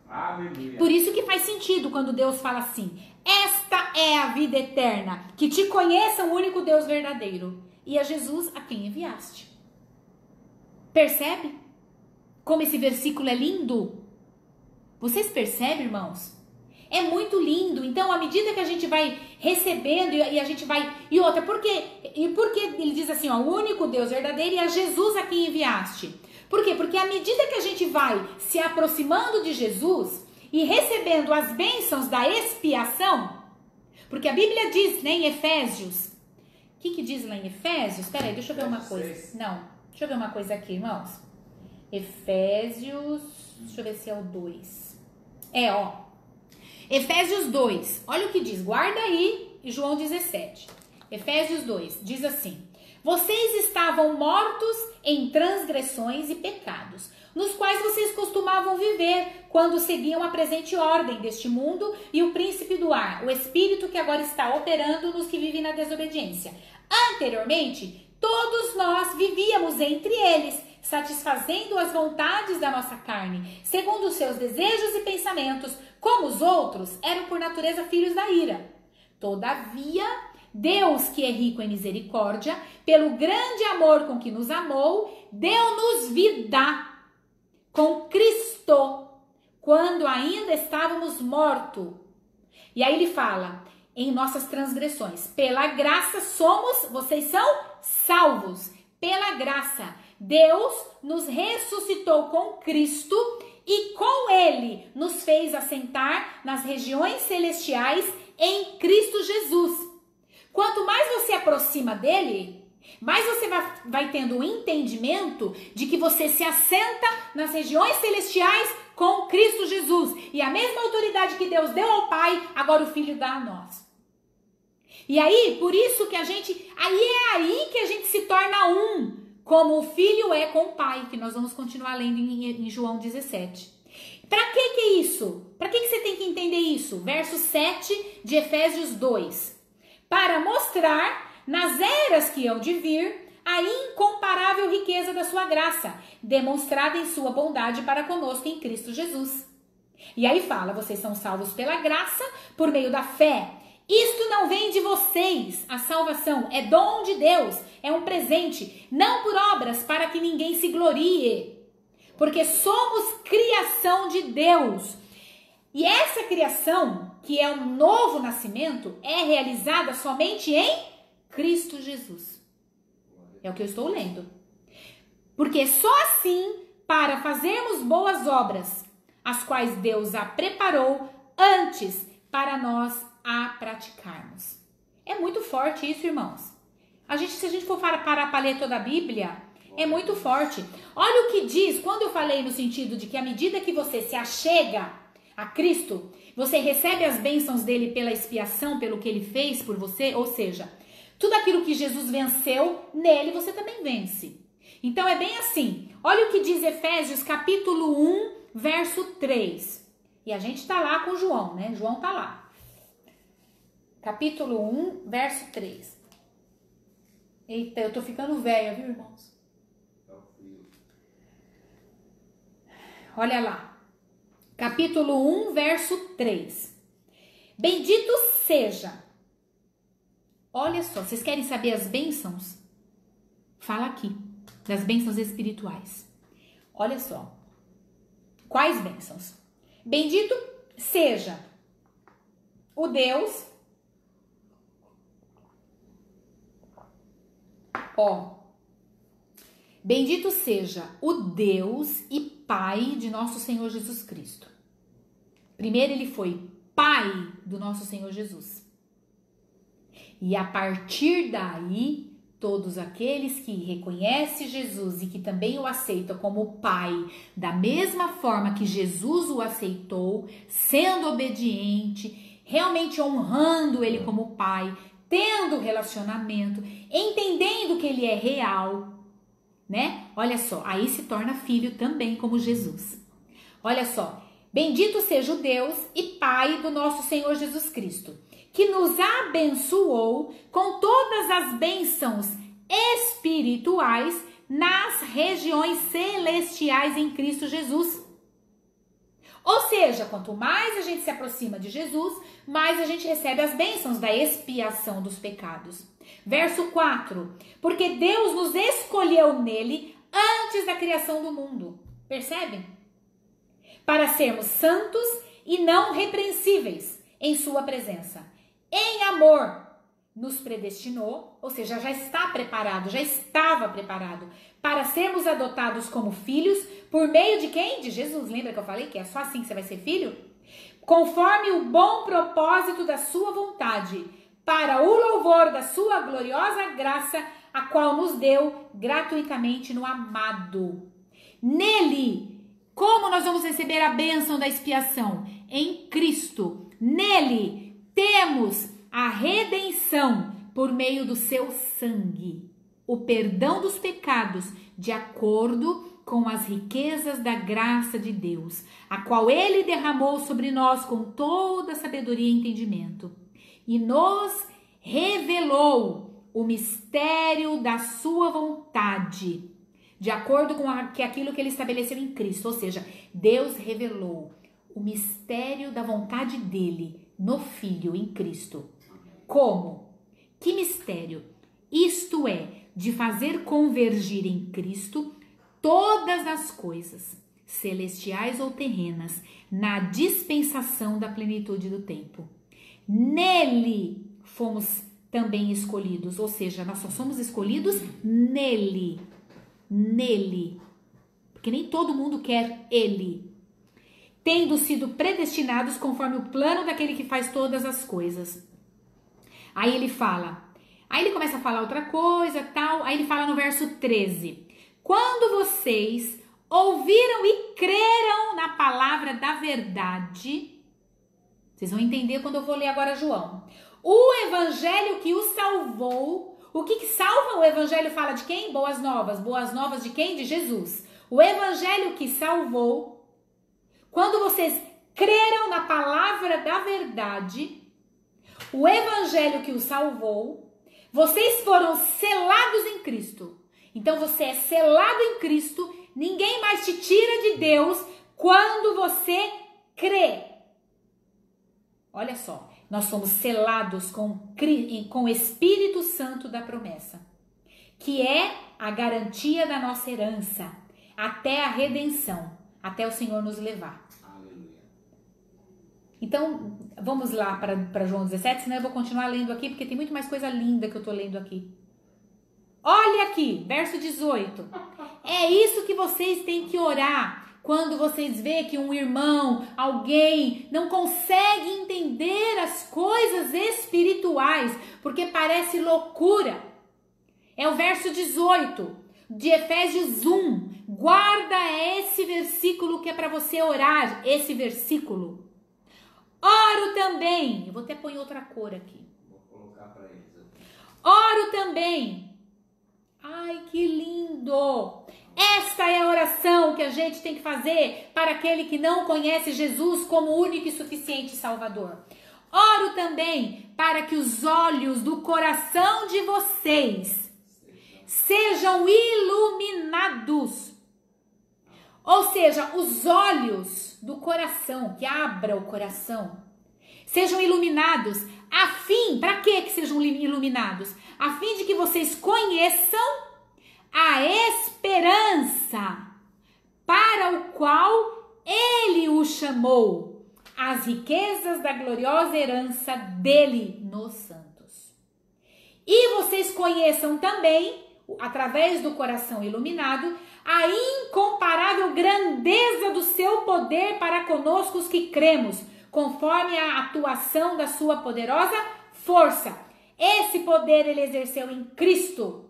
Aleluia. Por isso que faz sentido quando Deus fala assim: esta é a vida eterna, que te conheça o único Deus verdadeiro e a Jesus a quem enviaste. Percebe como esse versículo é lindo? Vocês percebem, irmãos? É muito lindo. Então, à medida que a gente vai recebendo e a gente vai... E outra, por quê? E por que ele diz assim, ó, o único Deus verdadeiro e a Jesus a quem enviaste? Por quê? Porque à medida que a gente vai se aproximando de Jesus e recebendo as bênçãos da expiação, porque a Bíblia diz, né, em Efésios, o que diz lá em Efésios? Espera aí, deixa eu ver uma coisa. Não, deixa eu ver uma coisa aqui, irmãos. Efésios, deixa eu ver se é o 2. Efésios 2, olha o que diz, guarda aí, João 17. Efésios 2, diz assim: vocês estavam mortos em transgressões e pecados, nos quais vocês costumavam viver quando seguiam a presente ordem deste mundo e o príncipe do ar, o espírito que agora está operando nos que vivem na desobediência. Anteriormente, todos nós vivíamos entre eles, satisfazendo as vontades da nossa carne, segundo os seus desejos e pensamentos, como os outros eram por natureza filhos da ira. Todavia, Deus, que é rico em misericórdia, pelo grande amor com que nos amou, deu-nos vida com Cristo, quando ainda estávamos mortos. E aí ele fala, em nossas transgressões, pela graça vocês são salvos, pela graça. Deus nos ressuscitou com Cristo e com ele nos fez assentar nas regiões celestiais em Cristo Jesus. Quanto mais você aproxima dele, mais você vai tendo o entendimento de que você se assenta nas regiões celestiais com Cristo Jesus. E a mesma autoridade que Deus deu ao Pai, agora o Filho dá a nós. E aí, por isso que a gente se torna um, como o Filho é com o Pai, que nós vamos continuar lendo em João 17. Para que é isso? Para que você tem que entender isso? Verso 7 de Efésios 2. Para mostrar nas eras que hão de vir a incomparável riqueza da sua graça, demonstrada em sua bondade para conosco em Cristo Jesus. E aí fala, vocês são salvos pela graça, por meio da fé. Isto não vem de vocês, a salvação é dom de Deus, é um presente, não por obras para que ninguém se glorie, porque somos criação de Deus. E essa criação, que é um novo nascimento, é realizada somente em Cristo Jesus. É o que eu estou lendo. Porque só assim, para fazermos boas obras, as quais Deus a preparou antes para nós a praticarmos. É muito forte isso, irmãos. Se a gente for parar para ler toda a Bíblia, é muito forte. Olha o que diz, quando eu falei no sentido de que à medida que você se achega a Cristo, você recebe as bênçãos dele pela expiação, pelo que ele fez por você, ou seja, tudo aquilo que Jesus venceu, nele você também vence. Então é bem assim. Olha o que diz Efésios capítulo 1, verso 3. E a gente tá lá com João, né? João tá lá. Capítulo 1, verso 3. Eita, eu tô ficando velha, viu, irmãos? Olha lá. Capítulo 1, verso 3. Bendito seja. Olha só, vocês querem saber as bênçãos? Fala aqui, das bênçãos espirituais. Olha só. Quais bênçãos? Bendito seja o Deus. Bendito seja o Deus e Pai de nosso Senhor Jesus Cristo. Primeiro ele foi Pai do nosso Senhor Jesus. E a partir daí, todos aqueles que reconhecem Jesus e que também o aceitam como Pai, da mesma forma que Jesus o aceitou, sendo obediente, realmente honrando ele como Pai, tendo relacionamento, entendendo que ele é real, né? Olha só, aí se torna filho também como Jesus. Olha só, bendito seja o Deus e Pai do nosso Senhor Jesus Cristo, que nos abençoou com todas as bênçãos espirituais nas regiões celestiais em Cristo Jesus. Ou seja, quanto mais a gente se aproxima de Jesus, mais a gente recebe as bênçãos da expiação dos pecados. Verso 4. Porque Deus nos escolheu nele antes da criação do mundo. Percebem? Para sermos santos e não repreensíveis em sua presença. Em amor nos predestinou, ou seja, já está preparado, já estava preparado para sermos adotados como filhos por meio de quem? De Jesus. Lembra que eu falei que é só assim que você vai ser filho? Conforme o bom propósito da sua vontade, para o louvor da sua gloriosa graça, a qual nos deu gratuitamente no amado. Nele, como nós vamos receber a bênção da expiação? Em Cristo. Nele temos a redenção por meio do seu sangue, o perdão dos pecados, de acordo com as riquezas da graça de Deus, a qual ele derramou sobre nós com toda sabedoria e entendimento, e nos revelou o mistério da sua vontade, de acordo com aquilo que ele estabeleceu em Cristo. Ou seja, Deus revelou o mistério da vontade dele no Filho, em Cristo. Como? Que mistério? Isto é, de fazer convergir em Cristo todas as coisas, celestiais ou terrenas, na dispensação da plenitude do tempo. Nele fomos também escolhidos, ou seja, nós só somos escolhidos nele. Nele. Porque nem todo mundo quer ele. tendo sido predestinados conforme o plano daquele que faz todas as coisas. Aí ele começa a falar outra coisa, tal. Aí ele fala no verso 13: quando vocês ouviram e creram na palavra da verdade, vocês vão entender quando eu vou ler agora João. O evangelho que os salvou. O que salva? O evangelho fala de quem? Boas novas. Boas novas de quem? De Jesus. O evangelho que salvou. Quando vocês creram na palavra da verdade, o evangelho que os salvou, vocês foram selados em Cristo. Então você é selado em Cristo, ninguém mais te tira de Deus quando você crê. Olha só, nós somos selados com o Espírito Santo da promessa, que é a garantia da nossa herança, até a redenção, até o Senhor nos levar. Então, vamos lá para João 17, senão eu vou continuar lendo aqui, porque tem muito mais coisa linda que eu estou lendo aqui. Olha aqui, verso 18. É isso que vocês têm que orar quando vocês veem que um irmão, alguém, não consegue entender as coisas espirituais, porque parece loucura. É o verso 18 de Efésios 1. Guarda esse versículo que é para você orar, esse versículo. Oro também, eu vou até pôr outra cor aqui. Vou colocar para eles. Oro também. Ai, que lindo! Esta é a oração que a gente tem que fazer para aquele que não conhece Jesus como único e suficiente Salvador. Oro também para que os olhos do coração de vocês sejam iluminados. Ou seja, os olhos do coração, que abra o coração, sejam iluminados, a fim, para que sejam iluminados? A fim de que vocês conheçam a esperança para o qual Ele o chamou, as riquezas da gloriosa herança dele nos santos. E vocês conheçam também, através do coração iluminado, a incomparável grandeza do seu poder para conosco os que cremos, conforme a atuação da sua poderosa força. Esse poder ele exerceu em Cristo.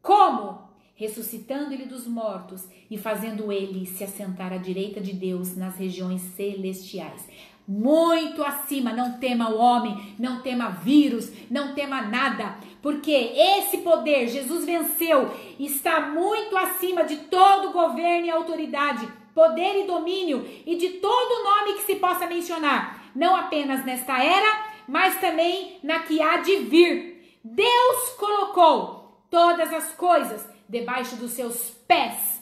Como? Ressuscitando ele dos mortos e fazendo ele se assentar à direita de Deus nas regiões celestiais. Muito acima, não tema o homem, não tema vírus, não tema nada, porque esse poder, Jesus venceu, está muito acima de todo governo e autoridade, poder e domínio e de todo nome que se possa mencionar, não apenas nesta era, mas também na que há de vir. Deus colocou todas as coisas debaixo dos seus pés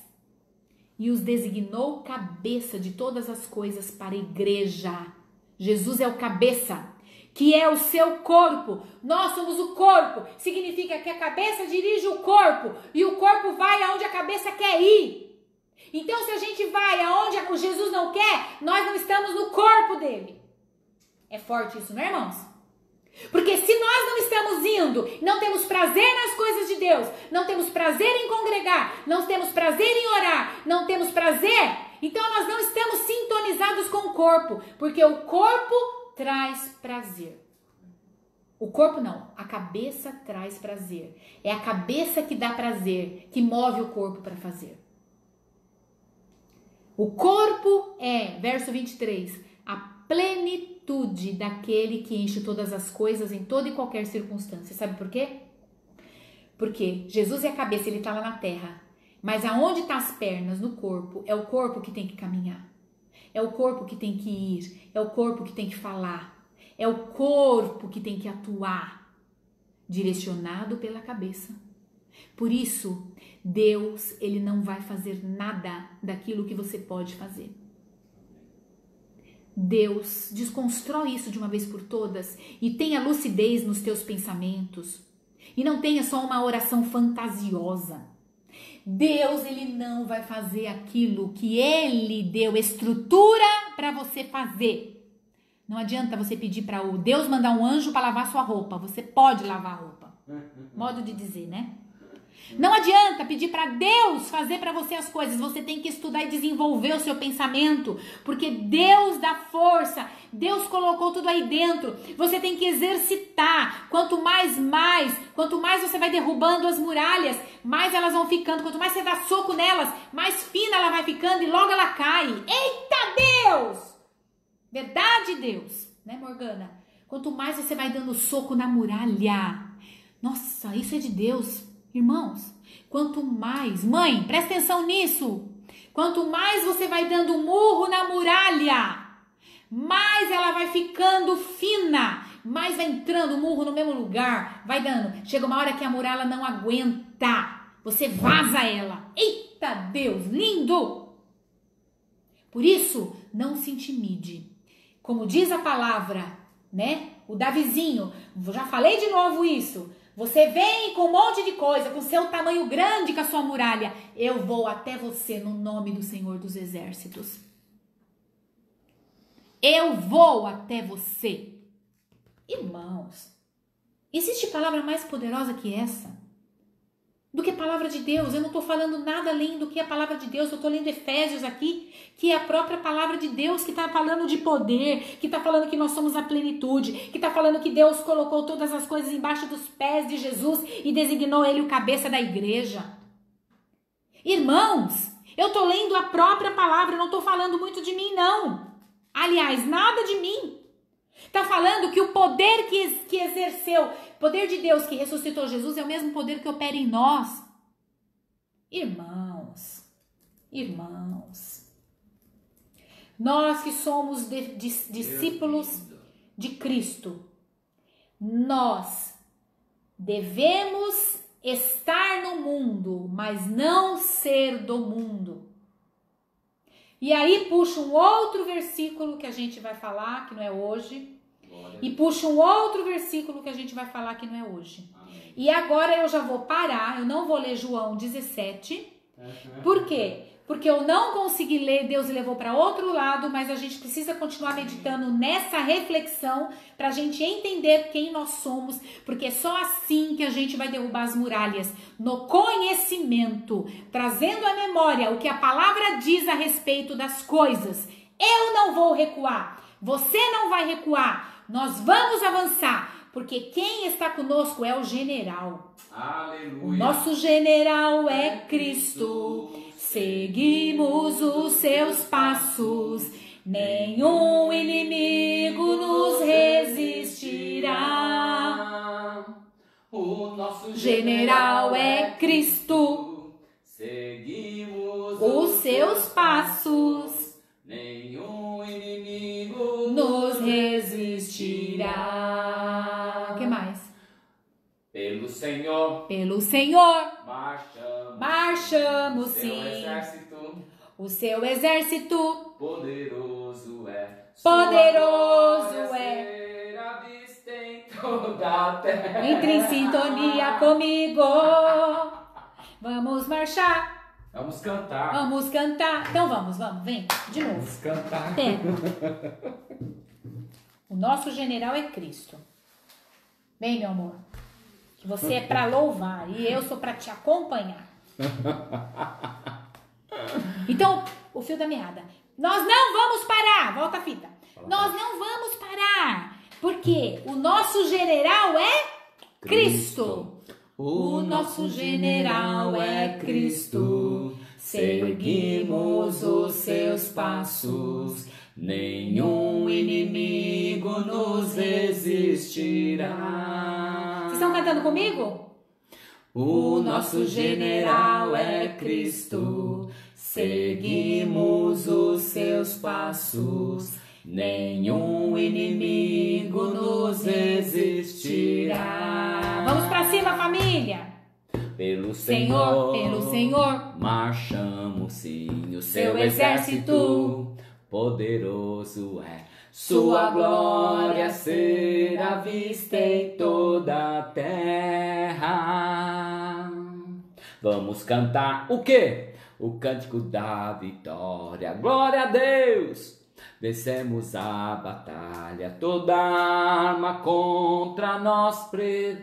e os designou cabeça de todas as coisas para a igreja. Jesus é o cabeça, que é o seu corpo. Nós somos o corpo. Significa que a cabeça dirige o corpo e o corpo vai aonde a cabeça quer ir. Então, se a gente vai aonde o Jesus não quer, nós não estamos no corpo dele. É forte isso, né, irmãos? Porque se nós não estamos indo, não temos prazer nas coisas de Deus, não temos prazer em congregar, não temos prazer em orar, não temos prazer, então nós não estamos sintonizados com o corpo, porque o corpo traz prazer. O corpo não, a cabeça traz prazer. É a cabeça que dá prazer, que move o corpo para fazer. O corpo é, verso 23, a plenitude daquele que enche todas as coisas em toda e qualquer circunstância. Sabe por quê? Porque Jesus é a cabeça, ele está lá na terra. Mas aonde estão as pernas no corpo, é o corpo que tem que caminhar. É o corpo que tem que ir. É o corpo que tem que falar. É o corpo que tem que atuar. Direcionado pela cabeça. Por isso, Deus, ele não vai fazer nada daquilo que você pode fazer. Deus, desconstrói isso de uma vez por todas e tenha lucidez nos teus pensamentos. E não tenha só uma oração fantasiosa. Deus, ele não vai fazer aquilo que ele deu estrutura para você fazer. Não adianta você pedir para o Deus mandar um anjo para lavar sua roupa. Você pode lavar a roupa. Modo de dizer, né? Não adianta pedir para Deus fazer para você as coisas. Você tem que estudar e desenvolver o seu pensamento, porque Deus dá força. Deus colocou tudo aí dentro. Você tem que exercitar. Quanto mais você vai derrubando as muralhas, mais elas vão ficando. Quanto mais você dá soco nelas, mais fina ela vai ficando e logo ela cai. Eita Deus! Verdade, Deus, né, Morgana? Quanto mais você vai dando soco na muralha. Nossa, isso é de Deus. Irmãos, quanto mais, mãe, presta atenção nisso. Quanto mais você vai dando murro na muralha, mais ela vai ficando fina, mais vai entrando o murro no mesmo lugar, vai dando. Chega uma hora que a muralha não aguenta, você vaza ela. Eita Deus, lindo! Por isso, não se intimide. Como diz a palavra, né? O Davizinho, já falei de novo isso. Você vem com um monte de coisa, com seu tamanho grande, com a sua muralha. Eu vou até você no nome do Senhor dos Exércitos. Eu vou até você. Irmãos, existe palavra mais poderosa que essa? Do que a palavra de Deus. Eu não estou falando nada além do que a palavra de Deus. Eu estou lendo Efésios aqui, que é a própria palavra de Deus, que está falando de poder, que está falando que nós somos a plenitude, que está falando que Deus colocou todas as coisas embaixo dos pés de Jesus e designou ele o cabeça da igreja. Irmãos, eu estou lendo a própria palavra, eu não estou falando muito de mim, não. Aliás, nada de mim. Está falando que o poder que exerceu, o poder de Deus que ressuscitou Jesus é o mesmo poder que opera em nós. Irmãos, nós que somos discípulos de Cristo, nós devemos estar no mundo, mas não ser do mundo. E aí puxa um outro versículo que a gente vai falar, que não é hoje. E puxa um outro versículo que a gente vai falar, que não é hoje. Amém. E agora eu já vou parar, eu não vou ler João 17. Por quê? Porque eu não consegui ler, Deus levou para outro lado, mas a gente precisa continuar meditando nessa reflexão para a gente entender quem nós somos, porque é só assim que a gente vai derrubar as muralhas, no conhecimento, trazendo à memória o que a palavra diz a respeito das coisas. Eu não vou recuar, você não vai recuar, nós vamos avançar, porque quem está conosco é o general. Aleluia. O nosso general é Cristo. Seguimos os seus passos, nenhum inimigo nos resistirá. O nosso general é Cristo. Seguimos os seus passos, nenhum inimigo nos resistirá. O que mais? Pelo Senhor, marchamos sim. O seu exército, poderoso é. Ser a vista em toda a terra. Entre em sintonia comigo. Vamos marchar. Vamos cantar. Então vamos, vem, de novo. Vamos cantar. O nosso general é Cristo. Vem, meu amor. Você é para louvar e eu sou para te acompanhar. Então, o fio da meada. Nós não vamos parar. Volta a fita. Nós não vamos parar. Porque o nosso general é Cristo. O nosso general é Cristo. Seguimos os seus passos. Nenhum inimigo nos resistirá. Vocês estão cantando comigo? O nosso general é Cristo. Seguimos os seus passos. Nenhum inimigo nos resistirá. Vamos pra cima, família! Pelo Senhor, marchamos sim. O seu exército poderoso é. Sua glória será vista em toda a terra. Vamos cantar o quê? O cântico da vitória. Glória a Deus! Vencemos a batalha, toda arma contra nós perecerá.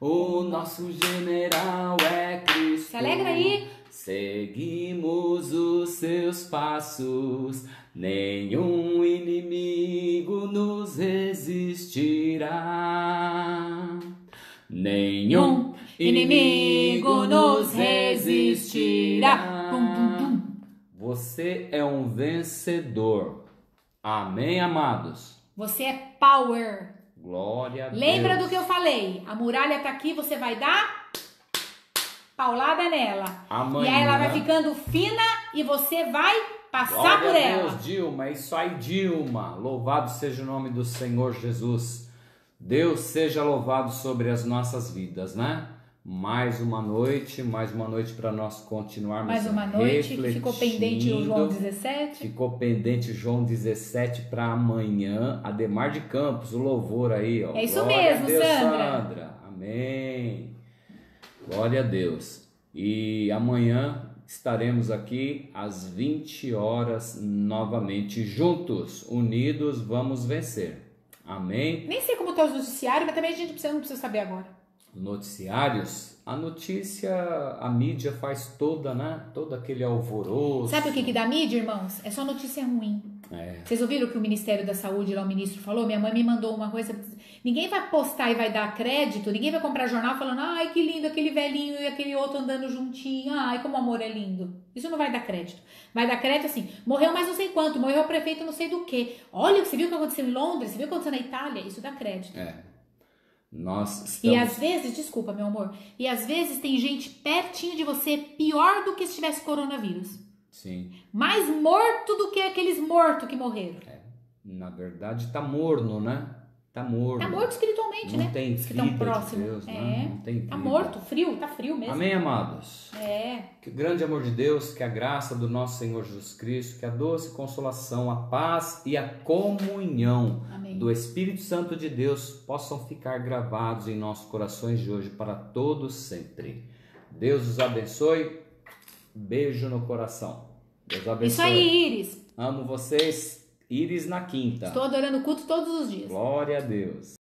O nosso general é Cristo. Se alegra aí. Seguimos os seus passos, nenhum inimigo nos resistirá. Nenhum inimigo nos resistirá. Você é um vencedor. Amém, amados? Você é power. Glória a Deus. Lembra do que eu falei? A muralha tá aqui, você vai dar paulada nela. Amanhã, e aí ela vai ficando fina e você vai passar glória por a ela. Deus, Dilma. É isso aí, Dilma. Louvado seja o nome do Senhor Jesus. Deus seja louvado sobre as nossas vidas, né? Mais uma noite para nós continuarmos Mais uma noite, refletindo. ficou pendente o João 17. Ficou pendente o João 17 para amanhã. Ademar de Campos, o louvor aí, ó. É isso Glória mesmo, a Deus, Sandra. Amém. Glória a Deus. E amanhã estaremos aqui às 20 horas novamente juntos, unidos, vamos vencer. Amém? Nem sei como tá os noticiários, mas também a gente não precisa saber agora. Noticiários, a notícia, a mídia faz toda, né? Todo aquele alvoroço. Sabe o que dá mídia, irmãos? É só notícia ruim. Vocês ouviram o que o Ministério da Saúde, lá o ministro falou? Minha mãe me mandou uma coisa. Ninguém vai postar e vai dar crédito, ninguém vai comprar jornal falando, ai que lindo aquele velhinho e aquele outro andando juntinho, ai como o amor é lindo. Isso não vai dar crédito. Vai dar crédito assim, morreu mais não sei quanto, morreu o prefeito não sei do que. Olha, você viu o que aconteceu em Londres, você viu o que aconteceu na Itália? Isso dá crédito. Nós estamos... E às vezes, desculpa meu amor, e às vezes tem gente pertinho de você pior do que se tivesse coronavírus. Sim. Mais morto do que aqueles mortos que morreram. Na verdade, tá morno, né? Tá morno. Tá morto espiritualmente, não né? Tem que vida estão próximos. de Deus, né? Não tem tá vida. morto, frio, tá frio mesmo. Amém, amados? Que o grande amor de Deus, que a graça do nosso Senhor Jesus Cristo, que a doce consolação, a paz e a comunhão Amém. do Espírito Santo de Deus possam ficar gravados em nossos corações de hoje para todos sempre. Deus os abençoe. Beijo no coração. Deus abençoe. Isso aí, Iris. Amo vocês. Iris na quinta. Estou adorando o culto todos os dias. Glória a Deus.